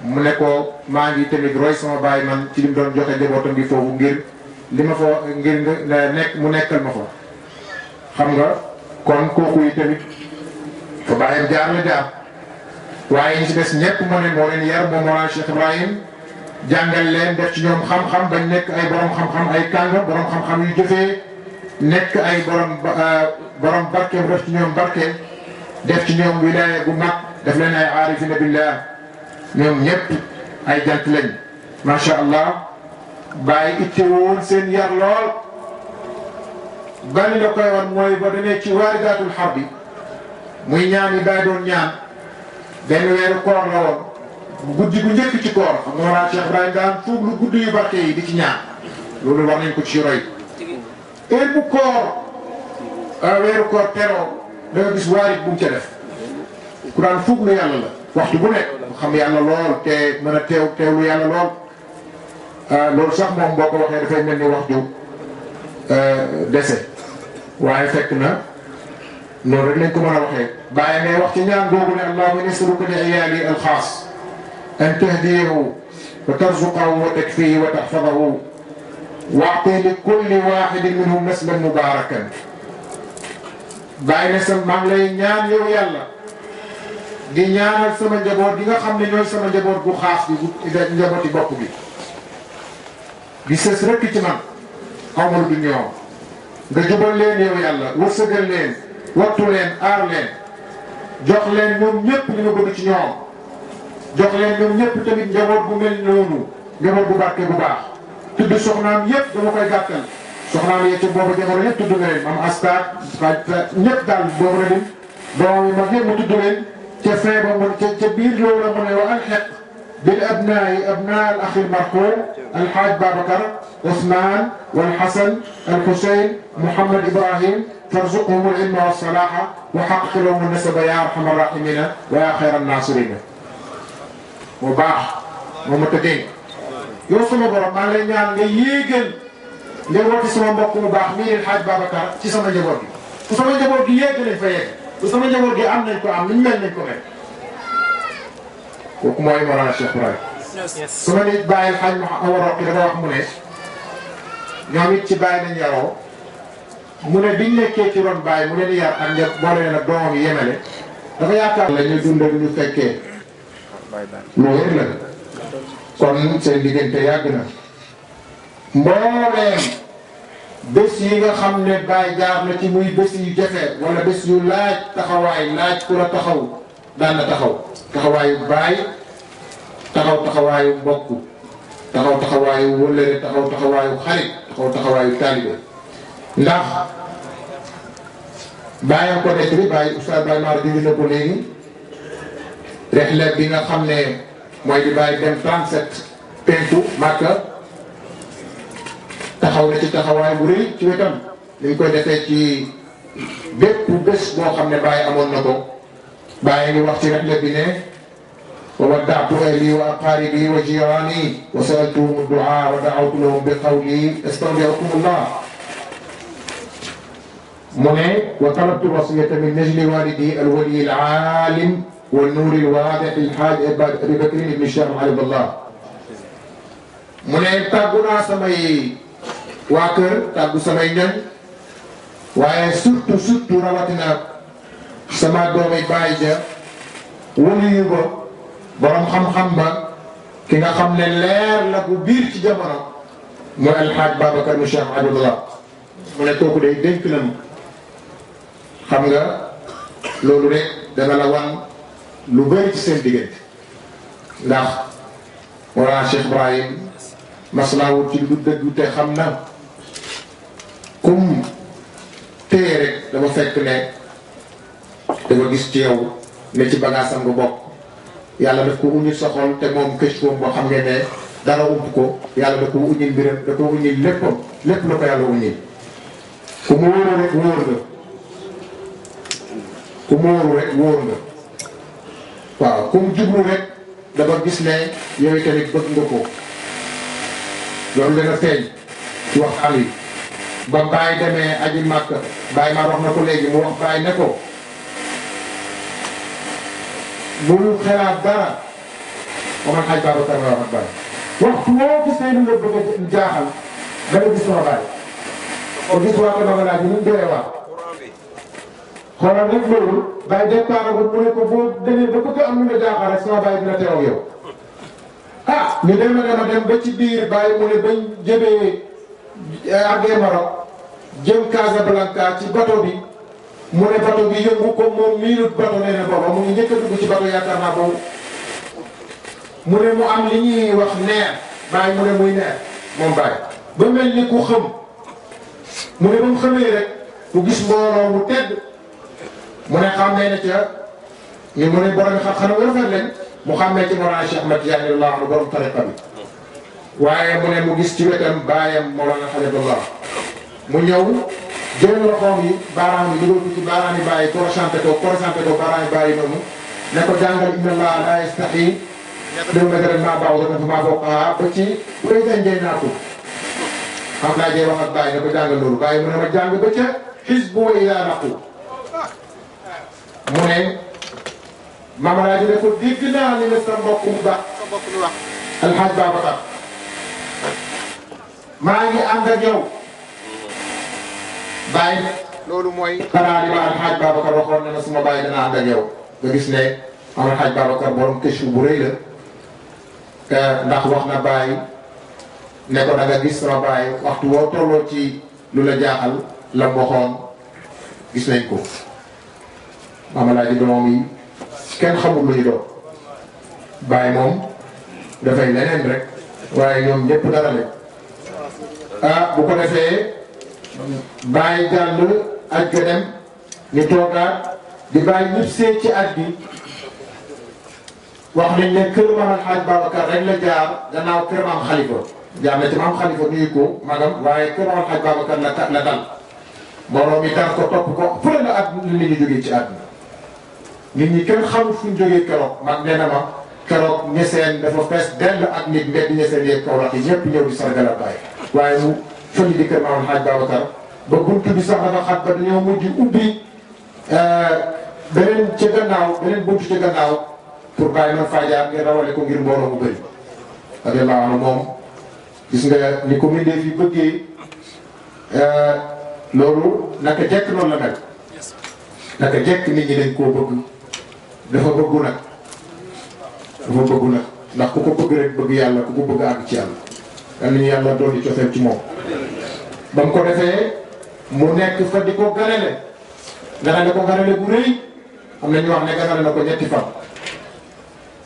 mu ne ko maa ngi tamit roy sama baay man ci li mu doon joxe njabootam gi foofu ngir li ma fa ngir nga nekk mu nekkal ma fa xam nga kon kooku yi tamit fa bàyyam jaar la jaar waaye ñi ci des ñëpp moo ne moo leen yar moom Mawlana Cheikh Ibrahim jàngal leen def ci ñoom xam-xam bañ nekk ay borom xam-xam ay kàngam borom xam-xam yu jëfee nekk ay borom barke bu def ci ñoom barke def ci ñoom wilaaya bu mag def leen ay aarifina billah ñoom ñëpp ay jant lañ macha allah bàyyi itte woon seen yar lool bali la koy wan mooy ba demee ci waaridaatul xar bi muy ñaan yi bàyyi doon ñaan benn weeru koor la woon guddi gu njëkk ci koor xam nga Mawlana Cheikh Ibrahim daan fuug lu guddi yu barke yi di ci ñaan loolu war nañ ko ci roy heure bu koor weeru koor teroo da nga gis waarit bu mu ca def ku daan fuug lu yàlla la waxtu bu nekk xam yàlla lool te mën a teewlu yàlla lool loolu sax moom boo ko waxee dafay mel ni wax ju dese waaye fekk na loolu rek lañ ko mën a waxee bàyyi ngay wax ci ñaan googu ne allahumma nasaluka li iyaali alxaas an tahdiyahu wa tarzuqahu wa takfihi wa tahfadahu waati li kulli waxidin minhum naslan mubarakan bàyyi ne sa maa ngi lay ñaan yow yàlla di ñaanal sama njaboot gi nga xam ne ñooy sama njaboot bu xaas bi bu njabooti bopp bi di sës rëkk ci man xawmal du ñoom nga jubal leen yow yàlla wërsëgal leen wattu leen aar leen jox leen ñoom ñëpp li nga bëgg ci ñoom jox leen ñoom ñëpp tamit njaboot bu mel noonu njaboot bu barke bu baax tudd soxnaam yëpp dama koy gàttal soxnaam yi ci boobu jamono yëpp tudd nga leen am astaat ñëpp daal boobu na lim doom yi mag yëpp mu tudd leen ca fin ba mu ca biir loolu la mu ne wa alxeq bil abnaayi abnaa al axi marxuum alxaaj Babacar Ousmane wal Xasan al Xuseyn Mouhamed Ibrahim farzuqhum al ilma wa salaaha wa xaqiq lahum nasaba yaa arhamar raahimiina wa yaa xayran naasiriina mu baax moom ma tëddee yow sama borom maa ngi lay ñaan nga yéegal njabooti sama mbokk mu baax mii leen xaaj Babacar ci sama njaboot gi bu sama njaboot gi yéeg nañ fa yegg bu sama njaboot gi am nañ ko am luñ mel nañ ko mel kooku mooy Mawlana Cheikh Ibrahim sama nit bàyyil xaaj ma awaroq yi dafa wax mu ne ñoom it ci bàyyi nañ yaroo mu ne biñ nekkee ci ron bàyyi mu leen yar ak njab boole leen ak doomam yi yemale dafa yaakaar la ñuy dund ak ñu fekkee lu wér la kon seen diggante yàgg na mbooleem bés yi nga xam ne Baye jaar na ci muy bés yu jafe wala bés yu laaj taxawaay laaj ku la taxaw daan na taxaw taxawaayu Baye taxaw taxawaayu mbokk taxaw taxawaayu wëllëre taxaw taxawaayu xarit taxaw taxawaayu taalibe ndax bàyyam ko nekk bi bàyyi Oustaz Baye Mar junj na ko léegi rexle bi nga xam ne mooy di bàyyi dem 37 penku Màkka taxaw na ci taxawaay bu rëy ci wetam li ñu koy defee ci bépp bés boo xam ne bàyyi amoon na ko bàyyi ngi wax ci rexle bi ne wa wadda'tu ahli wa aqaribi wa jirani wa sa'altuhum ad-du'a wa da'awtu lahum bi qawli astawdi'ukumullah mu ne wa talabtu wasiyata min najli walidi al-wali al-alim wa an-nur al-wadih al-haj Abi Bakr ibn Cheikh Abdallah mu ne tàggu naa samay waa kër tàggu samay ñoñ waaye surtout rawatina sama doomi baay ja waliyu ba borom xam-xam ba ki nga xam ne leer la bu biir ci jamono mooy alxaaj Babacar mu Cheikh Abdallah mu ne kooku day dénk na mu xam nga loolu rek dana la wan lu bëri ci seen diggante ndax wala Cheikh Ibrahim maslaawut ci lu dëgg te xam na kum téye rek dafa fekk ne dafa gis ci yow ne ci bagaasam nga bokk yàlla daf ko uñil sa xol te moom këcc koom boo xam ne ne dara ump ko yàlla da ko uñil mbiram da ko uñil léppam lépp la ko yàlla uñil ku mu wóoru rek wóor nga ku mu wóoru rek wóor nga waaw ku mu jublu rek dafa gis ne yow tamit bëgg nga ko loolu dana feeñ ci waxtaan wi ba Baye demee aji Màkka Baye ma wax na ko léegi mu wax Baye ne ko bul xelaat dara ba man xaj Babacar la wax ak Baye waxtu woo gisee lu la bëgg a jaaxal da nga gis sama Baye ko gis waa ko dama laaj ñu doyee waa xoolal rek loolu Baye départ ko mu ne ko boo demee ba bëgg am lu la jaaxal rek sama Baye dina teew ak yow ah ñu dem ba ci biir Baye mu ne bañ jëmee àggee Maroc jëm Casablanca ci bateau bi mu ne bateau bi yëngu ko moom miinut bateau nee na booba mu ngi njëkk a dugg ci bateau yaakaar naa boobu mu ne mu am li ñuy wax neer Baye mu ne muy neer moom Baye ba mel ni ku xëm mu ne ba mu xamee rek mu gis mbooloo mu tedd mu ne xàmmee na ca ñu mu ne borom xam-xam yu rafet leen mu xàmmee ci Mawlana Cheikh Ahmad Tidiane radiyallahu anhu borom tariqa bi waaye mu ne mu gis ci wetam baayam Mawlana Habibullah mu ñëw jël loxoom yi baaraam yi dugal ko ci baaraam yi bàyyi corochanté ko baaraam yi bàyyi noonu ne ko jàngal inna Allah la yastahi dém métren maa baaw dana fa maa bokk ba ci président njëy naa ko xam laa jee wax ak bàyyi ne ko jàngal loolu bàyyi mu ne ma jàng ba ca xisbu wa ila naqu mu ne mamalaaji ne ko dégg naa ni ne sa mbokk mu baax sa mbokk mi wax alxaaj Babacar maa ngi ànd ak yow bàyyi loolu mooy xanaa li ma alxaaj Babacar waxoon ne na suma bàyyi dana ànd ak yow nga gis ne am alxaaj Babacar borom këcc bu rëy la ndax wax na bàyyi ne ko da nga gis sama bàyyi waxtu woo tolloo ci lu la jaaxal la waxoon gis nañ ko mamalaaji doomam yi kenn xamul lu ñu doon bàyyi moom dafay leneen rek waaye ñoom ñëpp dara lañ bu ko defee bàyyi jàll aj ga dem ñu toogaat di bàyyi ñëpp see ci at bi wax nañ ne kër maam alxaaj Babacar rek la jaar gannaaw kër maam Khalifa jaar na ci maam Khalifa nuyu ko magam waaye kër maam alxaaj Babacar la dal mbooloo mi dar ko topp ko fële la at li ñu jógee ci àdduna nit ñi kenn xamul fu ñu jógee keroog mag nee na ma keroog ñeseen dafa fees dell ak nit mbedd ñeseen yeeg kaw rax yi ñëpp ñëw di sargal Baay waaye mu fële di kër maam alxaaj Babacar ba bunt bi sax dafa xat ba dañoo mujj ubbi beneen ca gannaaw beneen buntu ca gannaaw pour bàyyi man faa jaar ngir rawale ko ngir mbooloo mu bëri. radiyallahu anhu moom gis nga ni ko mindee fi bëggee loolu naka jekk noonu la mel naka jekk nit ñi dañ koo bëgg dafa bëggu nag ndax ku ko bëgg rek bëgg yàlla ku ko bëgg àgg ci yàlla yal nañu yàlla doon di cofeel ci moom. ba mu ko defee mu nekk fa di ko ganale ko ganale bu rëy am na ñu wax ne ganale na ko ñetti fan.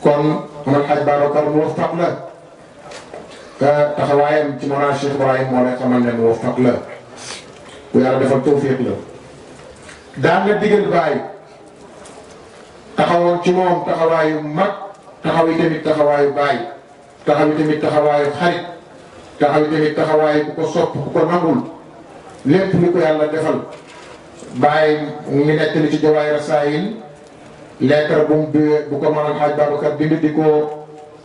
kon man xaj Babacar mu waffaq la taxawaayam ci Mawlana Cheikh Ibrahim moo lay xamal ne mu waffaq la ku yàlla defal tawfiq la daan na digal baay taxawoon ci moom taxawaayu mag taxaw yi tamit taxawaayu baay taxaw yi tamit taxawaayu xarit taxaw yi tamit taxawaayu ku ko sopp ku ko nangul lépp li ko yàlla defal baay mu ngi nekk li ci Jawaahir Rasaa'il lettre bu ko maanaam Xaaj Babacar bind di ko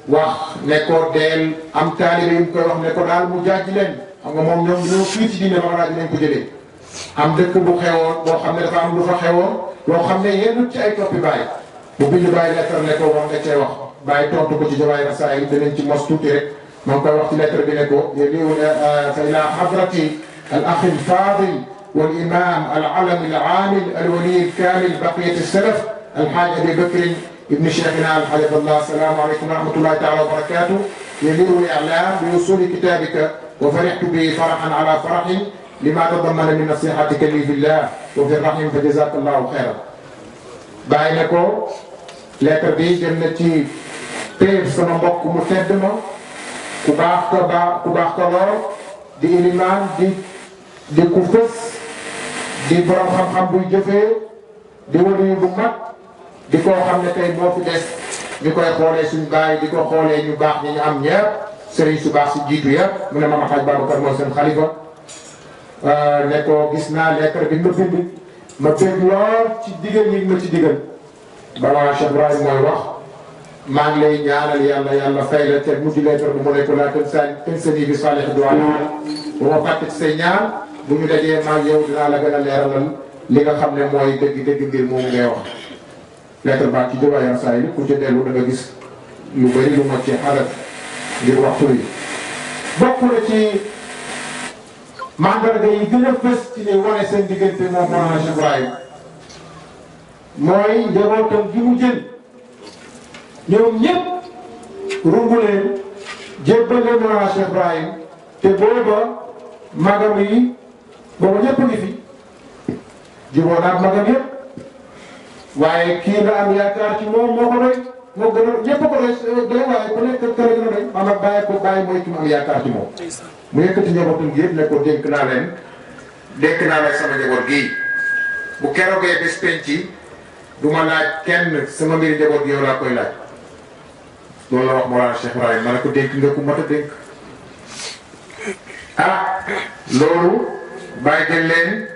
wax ne ko deel am taalibe yu koy wax ne ko daal mu jaaj leen xam nga moom ñoom ñoo fii ci diine Maam Alaaji lañ ko jëlee am dëkk bu xewoon boo xam ne dafa am lu fa xewoon loo xam ne yéen ci ay toppi baay bu bind baay lettre ne ko wax nga cee wax baay tontu ko ci Jawaahir Rasaa'il dinañ ci mos tuuti rek maa ngi koy wax ci lettre bi ne ko yéen fa ila hadrati al akh al fadil wal imam al alam al amil al wali al kamil baqiyat al salaf al haj Abi Bakr ابن شيخنا الحبيب الله السلام عليكم ورحمه الله تعالى وبركاته يليق الاعلام بوصول كتابك وفرحت به فرحا على فرح لما تضمن من نصيحتك لي في الله وفي الرحم فجزاك الله خيرا. باينكو lettre bi dem na ci péeb sama mbokk mu tedd ma ku baax ko lool di ilimaan di ku fës di borom xam-xam buy jëfee di waliyu bu mag di koo xam ne tey moo fi des ñu koy xoolee suñu baay di ko xoolee ñu baax ñi ñu am ñëpp sëriñ su baax si jiitu yëpp mu ne Mame Hadj Babacar mooy seen xalifa ne ko gis naa lettre bi ma bind ma bëgg lool ci digal ñi ma ci digal balaa Cheikh Ibrahim mooy wax maa ngi lay ñaanal yàlla fay la te mujj lettre bu mu ne ko laa tënsani bi saalih du'a bu ma fàtte ci say ñaan bu ñu dajee maag yow dinaa la gën a leeralal li nga xam ne mooy dëgg mbir moomu ngay wax. lettre baa ci Jawaahir Rasaa'il ku ci dellu da nga gis lu bëri lu ma ci xalat ngir waxtu yi bokk na ci mandarga yi gën a fës ci ne wane seen diggante moom Mawlana Cheikh Ibrahim mooy njabootam gi mu jël ñoom ñëpp rungu leen jébbal leen Mawlana Cheikh Ibrahim te booba magam yi booba ñëpp ngi fi juboo naag magam yëpp waaye kii nga am yaakaar ci moom moo ko doy moo gën a ñëpp ko doy waaye ku nekk kër gën a doy maanaam bàyyi mooy ki mu am yaakaar ci moom mu yëkkati njabootam gi yëpp ne ko dénk naa leen sama njaboot gii bu keroogee bés penc du ma laaj kenn sama mbiri njaboot gi yow laa koy laaj loolu la wax Mawlana Cheikh Ibrahim ma ne ko dénk nga ku mat a dénk loolu bàyyi jël leen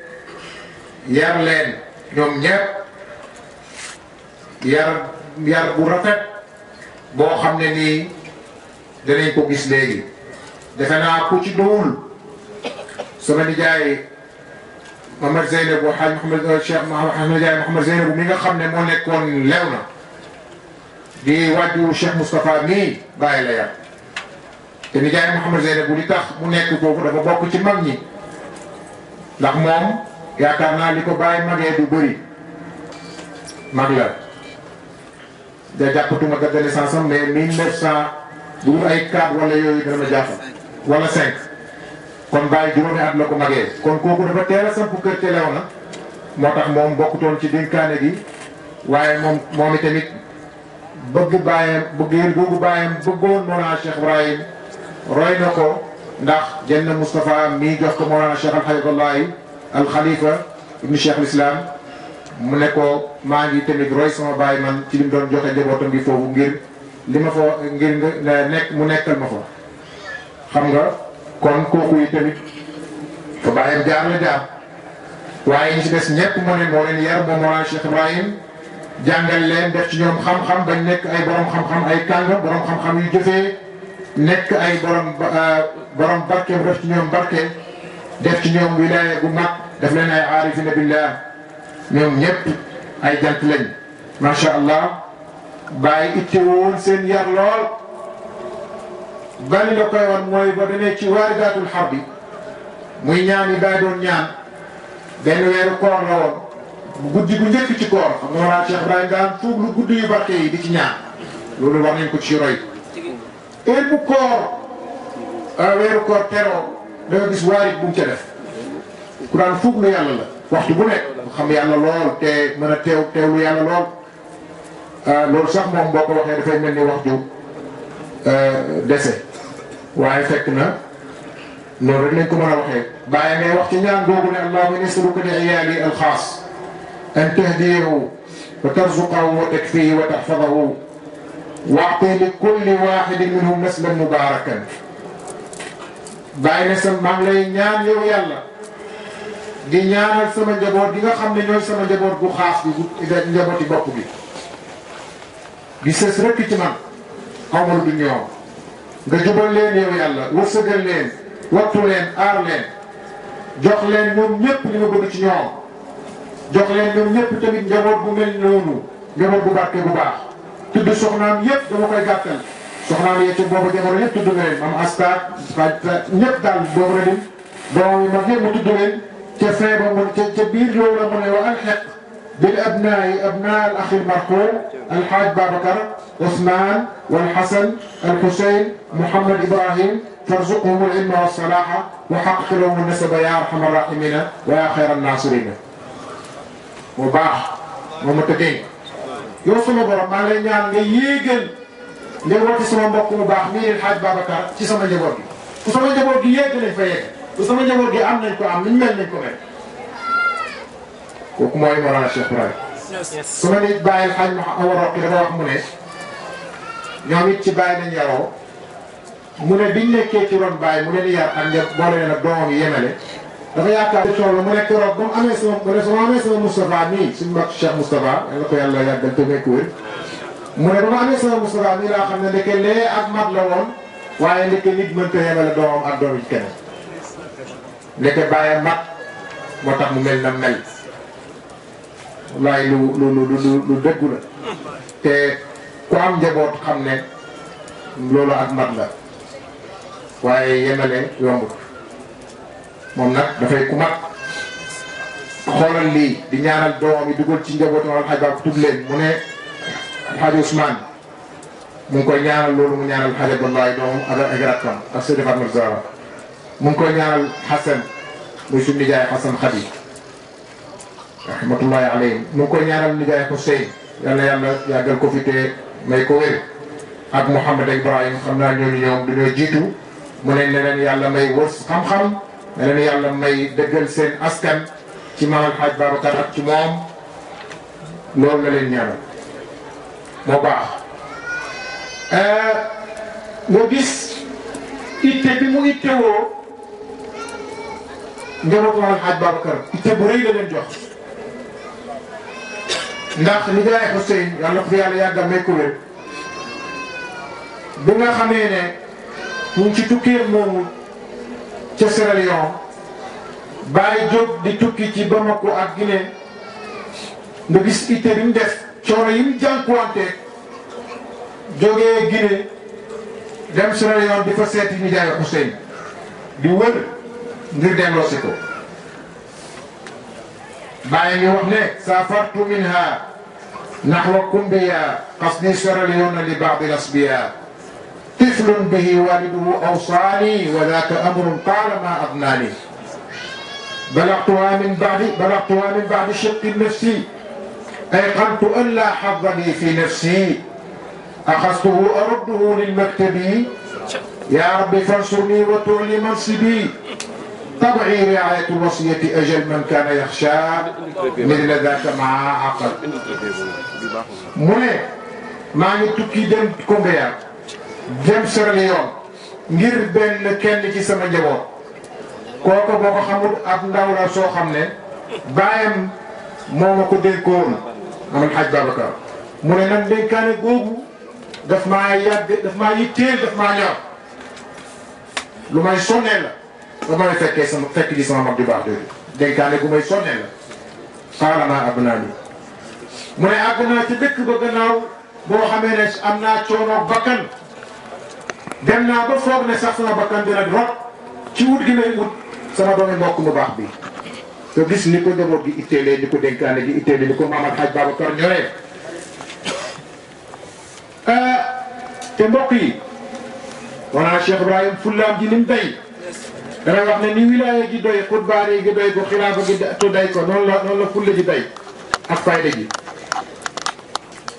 yar leen ñoom ñëpp yar bu rafet boo xam ne nii danañ ko gis léegi defe naa ku ci dowul sama nijaay Mouhamed Zeynabou xaaj Mouhamed Cheikh Mouhamed Ndiaye Mouhamed Zeynabou mi nga xam ne moo nekkoon lew na di wàjju Cheikh Moustapha mii bàyyi la yar te nijaay Mouhamed Zeynabou li tax mu nekk foofu dafa bokk ci mag ñi ndax moom yaakaar naa li ko bàyyi magee du bëri mag la da jàppatuma date de naissance am mais 1900 bu dul ay 4 wala yooyu dana ma jàppal wala 5 kon bàyyi juróomi at la ko magee kon kooku dafa teel a samp kër te lew na moo tax moom bokkutoon ci dénkaane gi waaye moom itamit bëgg bàyyam bëggeel googu bàyyam bëggoon Mawlana Cheikh Ibrahim roy na ko ndax jenn Moustapha mii jox ko Mawlana Cheikh Alhabiballahi al Khalifa ibnu Cheikh al Islam mu ne ko maa ngi tamit roy sama baay man ci li mu doon joxe njabootam bi foofu ngir li ma fa ngir nga nekk mu nekkal ma fa xam nga kon kooku yi tamit fa bàyyam jaar la jaar waaye ñi ci des ñëpp moo leen yar moom Mawlana Cheikh Ibrahim jàngal leen def ci ñoom xam-xam bañ nekk ay borom xam-xam ay kàng borom xam-xam yu jëfee nekk ay borom barke bu def ci ñoom barke def ci ñoom wilaaya bu mag def leen ay aarifina billah ñoom ñëpp ay jant lañ macha allah bàyyi itte woon seen yar lool bali la koy woon mooy ba demee ci waaridaatul xarbi muy ñaan yi bàyyi doon ñaan benn weeru koor la woon guddi gu njëkk ci koor xam nga Mawlana Cheikh Ibrahim daan fuug lu guddi yu barke yi di ci ñaan loolu war nañ ko ci roy heure bu koor weeru koor teroo da nga gis waarit bu mu ca def ku daan fuug lu yàlla la waxtu bu nekk xam yàlla lool te mën a teewlu yàlla lool loolu sax moom boo ko waxee dafay mel ni wax ju dese waaye fekk na loolu rek lañ ko mën a waxee bàyyi ngay wax ci ñaan googu ne allahumma nas'aluka li iyaali alxaas an tahdiyahu wa tarzuqahu wa takfihi wa tahfadahu waati li kulli waxidin minhum naslan mubarakan bàyyi ne sa maa ngi lay ñaan yow yàlla di ñaanal sama njaboot gi nga xam ne ñooy sama njaboot gu xaas bi njabooti bopp bi di sës rëkk ci man xaw ma lu du ñoom nga jubal leen yow yàlla wërsëgal leen wattu leen aar leen jox leen ñoom ñëpp li nga bëgg ci ñoom jox leen ñoom ñëpp tamit njaboot bu mel noonu njaboot bu barke bu baax tudd soxnaam yëpp dama koy gàttal soxnaam yee ca boobu jamono yëpp tudd nga leen am astaat ñëpp daal boobu la dim doom yi mag yëpp mu tudd leen ca fin ba mu ca biir loolu la mu ne wa alxeq bil abnaayi abnaa al axi marxuum alxaaj Babacar Ousmane walxasan alxuseyn Mouhamad Ibrahim farzuqhum al ilma wa salaaha wa xaqiq lahum nasaba yaa arhamar raahimiina wa yaa xayran naasiriina mu baax moom ma tëddee yow sama borom maa ngi lay ñaan nga yéegal njabooti sama mbokk mu baax mii El Hadj Babacar ci sama njaboot gi ku sama njaboot gi yegg nañ fa yegg ku sama njaboot gi am nañ ko am niñ mel nañ ko mel kooku mooy Mawlana Cheikh Ibrahim sama nit bàyyi El Hadj Awa Roqi dafa wax mu ne ñoom it ci bàyyi nañ yaroo mu ne biñ nekkee ci ron bàyyi mu leen yar ak njab boole leen ak doomam yi yemale dafa yaakaar tool mu nekk roog ba mu amee sama mu ne sama amee sama Moustapha nii suñu mbokk Cheikh Moustapha yàlla ko yàlla yàggal te nekk wér mu ne ba ma amee sama Moustapha nii laa xam ne ndeke lee ak mat la woon waaye ndeke nit mënta yemale doomam ak doom yi keneen ndeke bàyyi mat moo tax mu mel na mel wallaay lu dëggu la te ku am njaboot xam ne loolu ak mat la waaye yemale yombut moom nag dafay ku mat xoolal lii di ñaanal doomam yi dugal ci njabootam alxaaj Babacar tudd leen mu ne alxaaj Ousmane mu ngi koy ñaanal loolu mu ñaanal alxaaj Abdoulaye doomam ak rakkam ak Seydi Fatma Zahra mu ngi koy ñaanal Xasan muy suñu nijaay Xasan Xadi rahmatullahi alayhim mu ngi koy ñaanal nijaay Xuseyn yal na yàlla yàggal ko fi te may ko wér ak Mouhamad Ibrahim xam naa ñooñu ñoom dañoo jiitu mu ne leen yàlla may wërs xam-xam ne leen yàlla may dëggal seen askan ci maam Alxaaj Babacar ak ci moom loolu la leen ñaanal moo baax nga gis itte bi mu ittewoo njabootu maam Alxaaj Babacar itte bu rëy la leen jox ndax nijaay Xuseyn yàlla ko fi yàlla yàggal may ko wér bi nga xamee ne ñu ngi ci tukkee moomu ca Sierra Leone bàyyi jóg di tukki ci Bamako ak Guinée nga gis itte bi mu def coono yi mu jànkuwante jógee Guinée dem Sierra Leone di fa seeti nijaay Xuseyn di wër ngir delloosi ko bàyyi ngi wax ne safartu minha naxwa Kumbiya qasdi Sierra Leone li baadi lasbiya طفل به والده أوصاني وذاك أمر قال ما أغناني بلغتها من بعد شق نفسي أيقنت أن لا حظ لي في نفسي أخذته أرده للمكتب يا رب فانصرني وتعلي منصبي طبعي رعاية الوصية أجل من كان يخشى مثل ذاك مع عقل من ما نتوكي دم كومبيا dem Sierra Leone ngir benn kenn ci sama njaboot kooku boo ko xamul ab ndaw la soo xam ne baayam moo ma ko dénkoon amal Hadj Babacar mu ne nag dénkaane googu daf maa yàgg daf maa yitteel daf maa ñor lu may sonnee la ba may fekkee sama fekk ji sama mag di baax jooju dénkaane gu may sonnee la xaaral naa ab naa ni mu ne àgg naa ci dëkk ba gannaaw boo xamee ne am naa coono bakkan dem naa ba foog ne sax sama bakkan dina rot ci wut gi may wut sama doomi mbokk mu baax bi te gis ni ko njaboot gi itteelee ni ko dénkaane gi itteelee ni ko maam Alxaaj Babacar ñoree te mbokk yi wanaa Cheikh Ibrahim fullaam ji nim day damay wax ne ni wilaaya gi doy xutbaane gi doy ko xilaafa gi to day ko noonu la fulla ji day ak fayda ji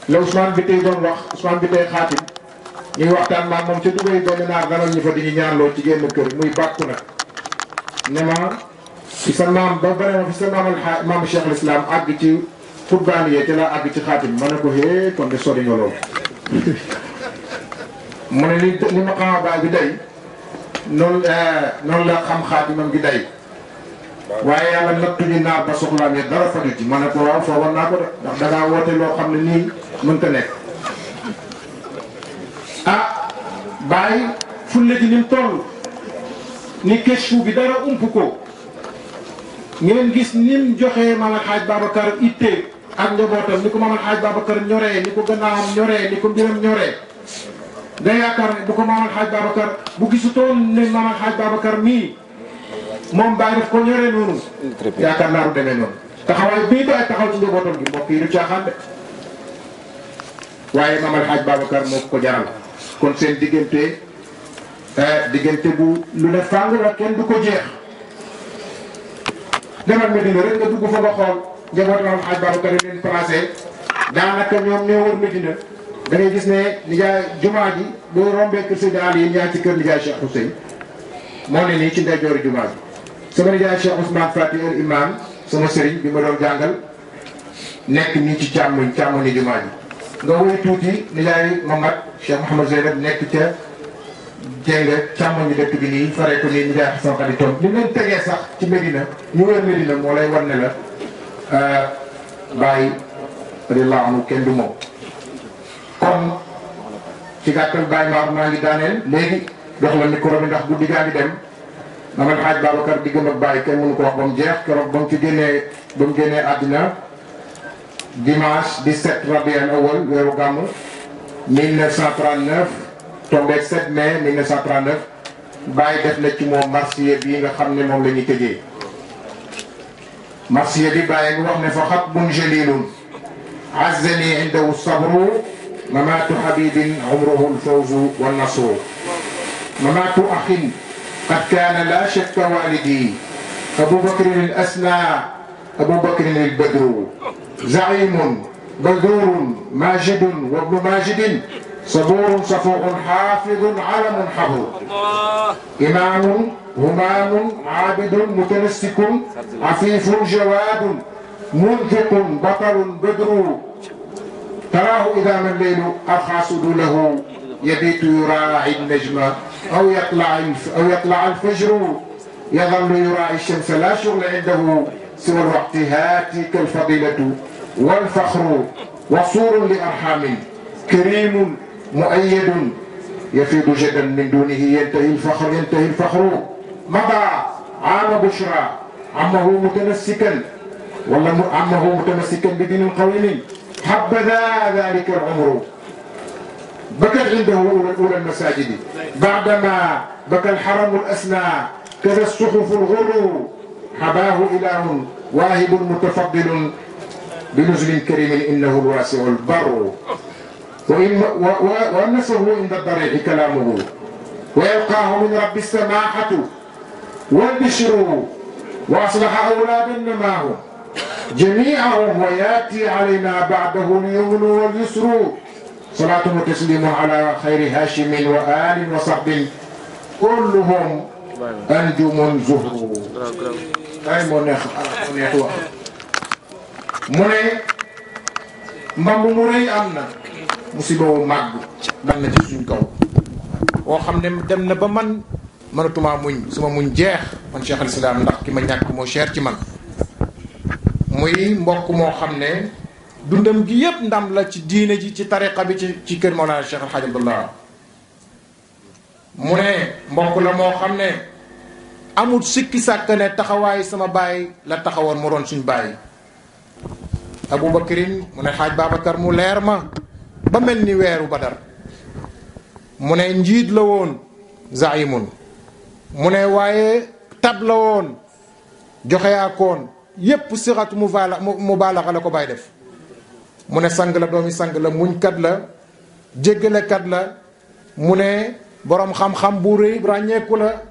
la Ousmane bi tey doon wax Ousmane bi tey xaatim ñuy waxtaan maag moom ca Dubaï benn naar dalal ñu fa di ñu ñaanloo ci génn kër muy bàkku nag ne ma fi sa maam ba bare ma fi sa maamu Cheikh al Islam àgg ci xutbaan yee te laa àgg ci xaatim ma ne ko hee kon de sori nga lool mu ne li ma xama baay bi day noonu la xam xaatimam gi day waaye yàlla nattuñu naar ba soxlaam yi dara faju ci ma ne ko waaw foogoon naa ko de ndax dangaa woote loo xam ne nii mënta nekk ah bàyyi fulle ji ni mu toll ni kesu bi dara ump ko ngeen gis ni mu joxee Maam Alxaaj Babacar itte ak njabootam ni ko Maam Alxaaj Babacar ñoree ni ko gannaawam ñoree ni ko mbiram ñoree nga yaakaar ne bu ko Maam Alxaaj Babacar bu gisutoon ne Maam Alxaaj Babacar mii moom bàyyi daf ko ñoree noonu yaakaar naa du demee noonu taxawaay bii bàyyi taxaw ci njabootam gi mbokk yi du caaxaan de waaye Maam Alxaaj Babacar moo ko jaral kon seen diggante bu lu ne fàng la kenn du ko jeex demal Medina rek nga dugg fa nga xool njaboot Maam Alxaaj Babacar yi leen placé daanaka ñoom ñoo wër Medina da ngay gis ne nijaay jumaa ji boo rombee kër Seydi Ali yi ñaa ci kër nijaay Cheikh Ousseyn moo ne nii ci ndeyjoori jumaa ji sama nijaay Cheikh Ousmane Fati el imam sama sëriñ bi ma doon jàngal nekk nii ci càmmoñi jumaa ji nga woy tuuti nijaay Mamad Cheikh Mouhamad Zeynab nekk ca jénga càmmoñi dëkk bi nii faree ko nii nijaay Xasan Xadi toog li leen tegee sax ci Medina ñu wër Medina moo lay wan ne la Baye radiyallahu anhu kenn du moom kon ci gàttal Baye maa ngi daaneel léegi dox la micro bi ndax guddi gaa ngi dem Maam Alxaaj Babacar diggam ak Baye kenn mënu ko wax ba mu jeex keroog ba mu génnee àddina dimanche 17 Rabiul Awwal weeru gàmm 1939 tombé 7 mai 1939 Baye def na ci moom marsiya bii nga xam ne moom la ñuy tëjee marsiya bi Baye ngi wax ne fa xatbun jalilun azzani indahu sabru mamaatu habibin umruhu alfawzu wannasru mamaatu axin قد كان لا شك والدي أبو بكر الأسنى أبو بكر البدر زعيم بذور ماجد وابن ماجد صبور صفوء حافظ علم حفظ إمام همام عابد متمسك عفيف جواد منفق بطل بدر تراه إذا ما الليل أرخى سدوله يبيت يراعي النجم أو يطلع الفجر يظل يراعي الشمس لا شغل عنده سوى الوقت هاتيك الفضيلة والفخر وصور لأرحام كريم مؤيد يفيض جدا من دونه ينتهي الفخر مضى عام بشرى عمه متمسكا والله عمه متمسكا بدين قويم حبذا ذلك العمر بكت عنده أولى المساجد بعدما بكى الحرم الأسنى كذا الصحف الغر حباه إله واهب متفضل بنزل كريم إنه الواسع البر وأنسه عند الضريح كلامه ويلقاه من رب السماحة والبشر وأصلح أولادا نماه جميعهم وياتي علينا بعده اليمن واليسر صلاة وتسليم على خير هاشم وآل وصحب كلهم أنجم زهر أي منيخ mu ne mbamb mu rëy am na musiba wu màgg dal na ci suñ kaw woo xam ne dem na ba man mënatumaa muñ suma muñ jeex man Cheikh al Islam ndax ki ma ñàkk moo cher ci man muy mbokk moo xam ne dundam gi yëpp ndam la ci diine ji ci tariqa bi ci kër Mawlana Cheikh Al Hadj Abdallah mu ne mbokk la moo xam ne amul sikki sàkk ne taxawaay sama baay la taxawoon mu doon suñ baay Aboubacrine mu ne Xaaj Babacar mu leer ma ba mel ni weeru Badar mu ne njiit la woon zaimun mu ne waaye tab la woon joxe yaakoon yépp siratu mubaalaxa la ko bàyyi def mu ne sang la doomi sang la muñkat la jéggalekat la mu ne boroom xam-xam bu rëy ràññeeku la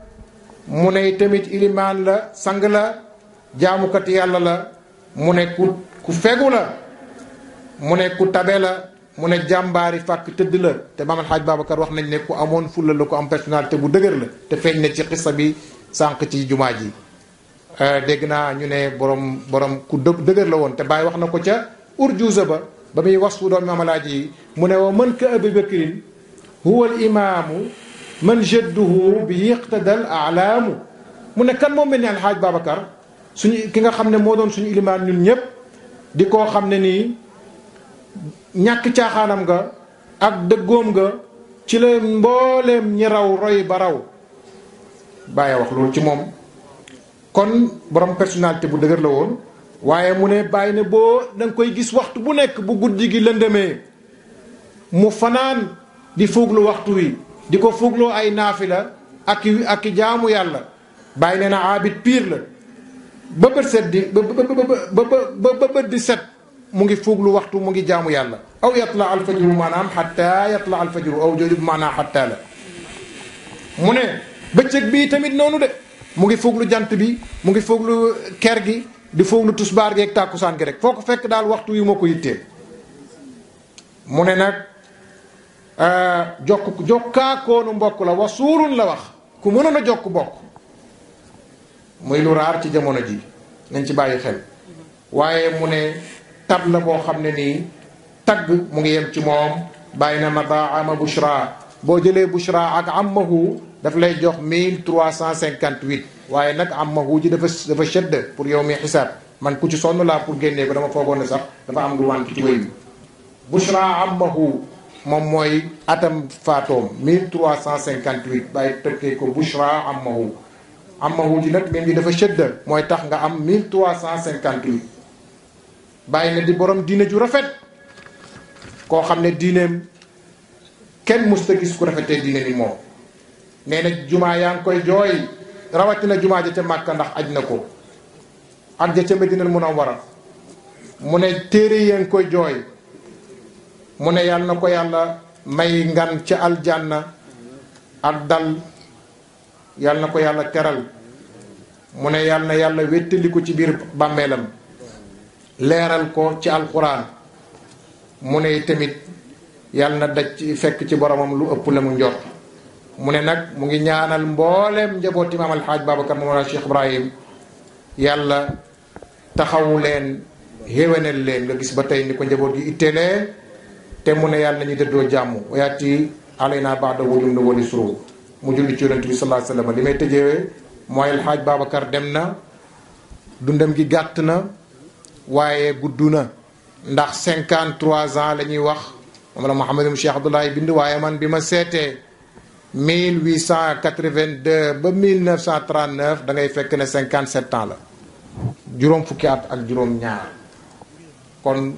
mu ne tamit ilimaan la sang la jaamukat yàlla la mu ne ku fegu la mu ne ku tabe la mu ne jàmbaari fàkk tëdd la te Maam Alxaaj Babacar wax nañ ne ku amoon fulla la ku am personnalité bu dëgër la te feeñ na ci xissa bi sànq ci jumaa ji dégg naa ñu ne borom ku dëgër la woon te Baay wax na ko ca urjuza ba muy wasfu doom Imaam Alaaji yi mu ne wa man ka Abi Bakrin huwa al imaamu man jadduhu bi iqtadal alaamu mu ne kan moo mel ni Alxaaj Babacar suñu ki nga xam ne moo doon suñu ilimaan ñun ñëpp di koo xam ne nii ñàkk caaxaanam nga ak dëggoom nga ci la mbooleem ñi raw roy ba raw Baye wax loolu ci moom kon borom personnalité bu dëgër la woon waaye mu ne Baye ne boo da nga koy gis waxtu bu nekk bu guddi gi lëndëmee mu fanaan di fuuglu waxtu wi di ko fuugloo ay naafila ak jaamu yàlla Baye nee na aabit piir la ba bët set di ba bët di set mu ngi fuuglu waxtu mu ngi jaamu yàlla aw yatla alfajru maanaam xatta yatla alfajru aw jooju maanaam xatta la mu ne bëccëg bii tamit noonu de mu ngi fuuglu jant bi mu ngi fuuglu ker gi di fuuglu tusbaar gi ak tàkkusaan gi rek foo ko fekk daal waxtu yu moo ko yittee mu ne nag jokkaakoonu mbokk la wasuulun la wax ku mënoon a jokk bokk muy lu raar ci jamono ji nañ ci bàyyi xel waaye mu ne tab la boo xam ne nii tagg mu ngi yem ci moom bàyyi na madaama bushra boo jëlee bushra ak ammahu daf lay jox 1358 waaye nag ammahu ji dafa shëdd pour yow mi xisaab man ku ci sonn laa pour génnee ko dama foogoon ne sax dafa am lu wànk ci wéy bi bushra ammahu moom mooy atam faatoom 1358 bàyyi tëkkee ko bushra ammahu ji nag même bi dafa shëdd mooy tax nga am 1358 bàyyi na di borom diine ju rafet koo xam ne diineem kenn musta gis ku rafetee diine ni moom nee na jumaa yaa ngi koy jooy rawatina jumaa ja ca Màkka ndax aj na ko ak ja ca Madinal Munawwara mu ne téere yaa ngi koy jooy mu ne yàlla na ko yàlla may ngan ca aljanna ak dal yàlla na ko yàlla teral mu ne yàlla na yàlla wéttali ko ci biir bàmmeelam leeral ko ci alquran mu ne tamit yàlla na daj ci fekk ci boromam lu ëpp la mu njort mu ne nag mu ngi ñaanal mboolem njabooti Imaam Alxaaj Babacar Mawlana Cheikh Ibrahim yàlla taxawu leen xéwénal leen nga gis ba tey ni ko njaboot gi itteelee te mu ne yàlla nañu dëddoo jàmm wayaati alayna baada wujum na wali suru mu julli ci yonent bi sallallahu alayhi wasallam li may tëjee mooy Alxaaj Babacar dem na dundam gi gàtt na waaye gudd na ndax 53 ans la ñuy wax moom la Mouhamadou Cheikh Abdoulaye bind waaye man bi ma seetee 1882 ba 1939 da ngay fekk ne 57 ans la juróom fukki at ak juróom ñaar kon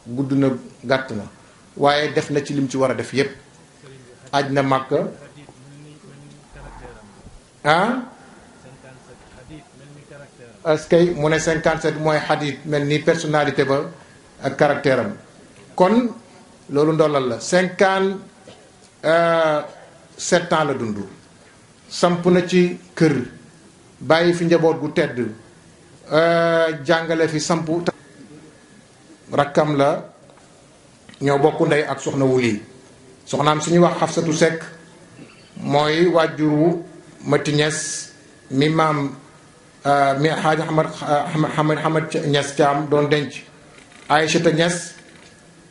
gudd na gàtt na waaye def na ci lim ci war a def yépp aj na Makka est-ce que mu ne 57 mooy xadit mel ni personnalité ba ak caractère am kon loolu ndollal la 57 ans la dund samp na ci kër bàyyi fi njaboot gu tedd jàngale fi samp rakkam la ñoo bokk ndey ak soxna wuli soxnaam suñuy wax Xafsatu Sekk mooy wàjjuru Mati Ñas mi maam mi xaaja Hamad Ñas Caam doon denc Aïchata Ñas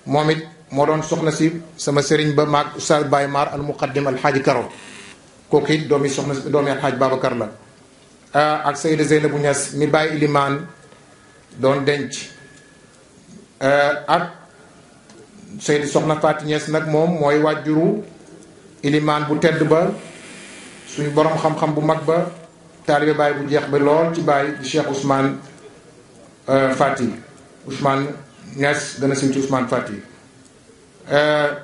moom it moo doon soxna si sama sëriñ ba maag Oustaz Baye Mar al muqaddim alxaaji Karo kooku it doomi soxna doomi alxaaj Babacar la ak Sayda Zeynabu Ñas mi Baye Ilimaan doon denc ak Sayda soxna Faati Ñas nag moom mooy wàjjuru Ilimaan bu tedd ba suñu borom xam-xam bu mag ba taalibe Baye bu jeex ba lool ci Baye di Cheikh Ousmane Fati Ousmane Ñas gën a sim ci Ousmane Fati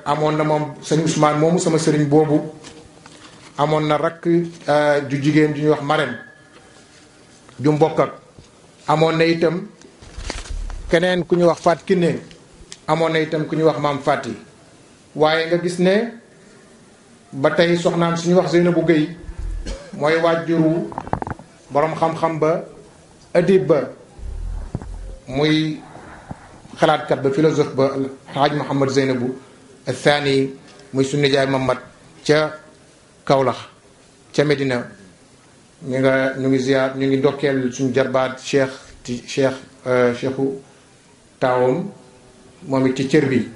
amoon na moom sëñ Ousmane moomu sama sëriñ boobu amoon na rakk ju jigéen ju ñuy wax Marème ju mbokk ak amoon na itam keneen ku ñuy wax Fat Kiné amoon na itam ku ñuy wax Maam Fati waaye nga gis ne ba tey soxnaam suñuy wax Zeynabu Gueye mooy wàjjuru borom xam-xam ba adib ba muy xalaatkat ba philosophe ba Alxaaj Mouhamad Zeynabu Thani muy suñu nijaay Mamad ca Kaolack ca Medina ñu ngi ziar ñu ngi ndokkeel suñu jarbaat cheikhu taawam moom it ci cër bi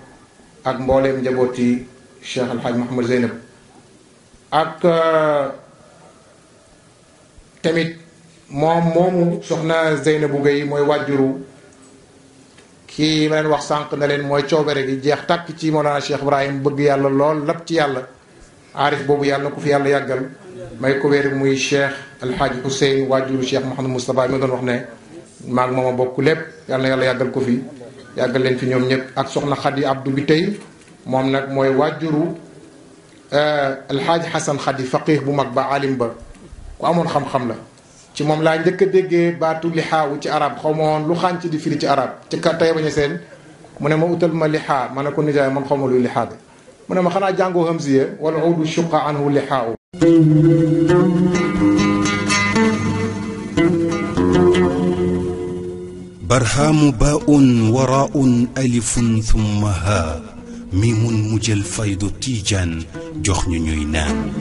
ak mbooleem njabooti cheikh alhaaj Mouhamad Zeynab ak tamit moomu soxna Zeynabu Gueye mooy wàjjuru kii ma leen wax sànq na leen mooy coobere gi jeex tàkk ci Mawlana Cheikh Ibrahim bëgg yàlla lool lépp ci yàlla aarif boobu yàlla na ko fi yàlla yàggal may ko wér muy Cheikh Alhaaji Hussein wàjjuru Cheikh Mouhamadou Moustapha mi doon wax ne maag mooma bokk lépp yàlla na yàlla yàggal ko fi yàggal leen fi ñoom ñëpp ak soxna Khady Abdou bi tey moom nag mooy wàjjuru Alhaaji Hassan Khady faqih bu mag ba alim ba ku amoon xam-xam la ci moom laa njëkk a déggee baatu lixaawu ci arab xaw ma woon lu xànc di firi ci arab ci ka tey baña seen mu ne ma utal ma lixaa ma ne ko nijaay man xaw ma luy lixaa de mu ne ma xanaa jàngoo hamziya wala udu shuqa anhu lixaawu برهام باء وراء ألف ثم ها ميم مجل فيض تيجان جخن نينان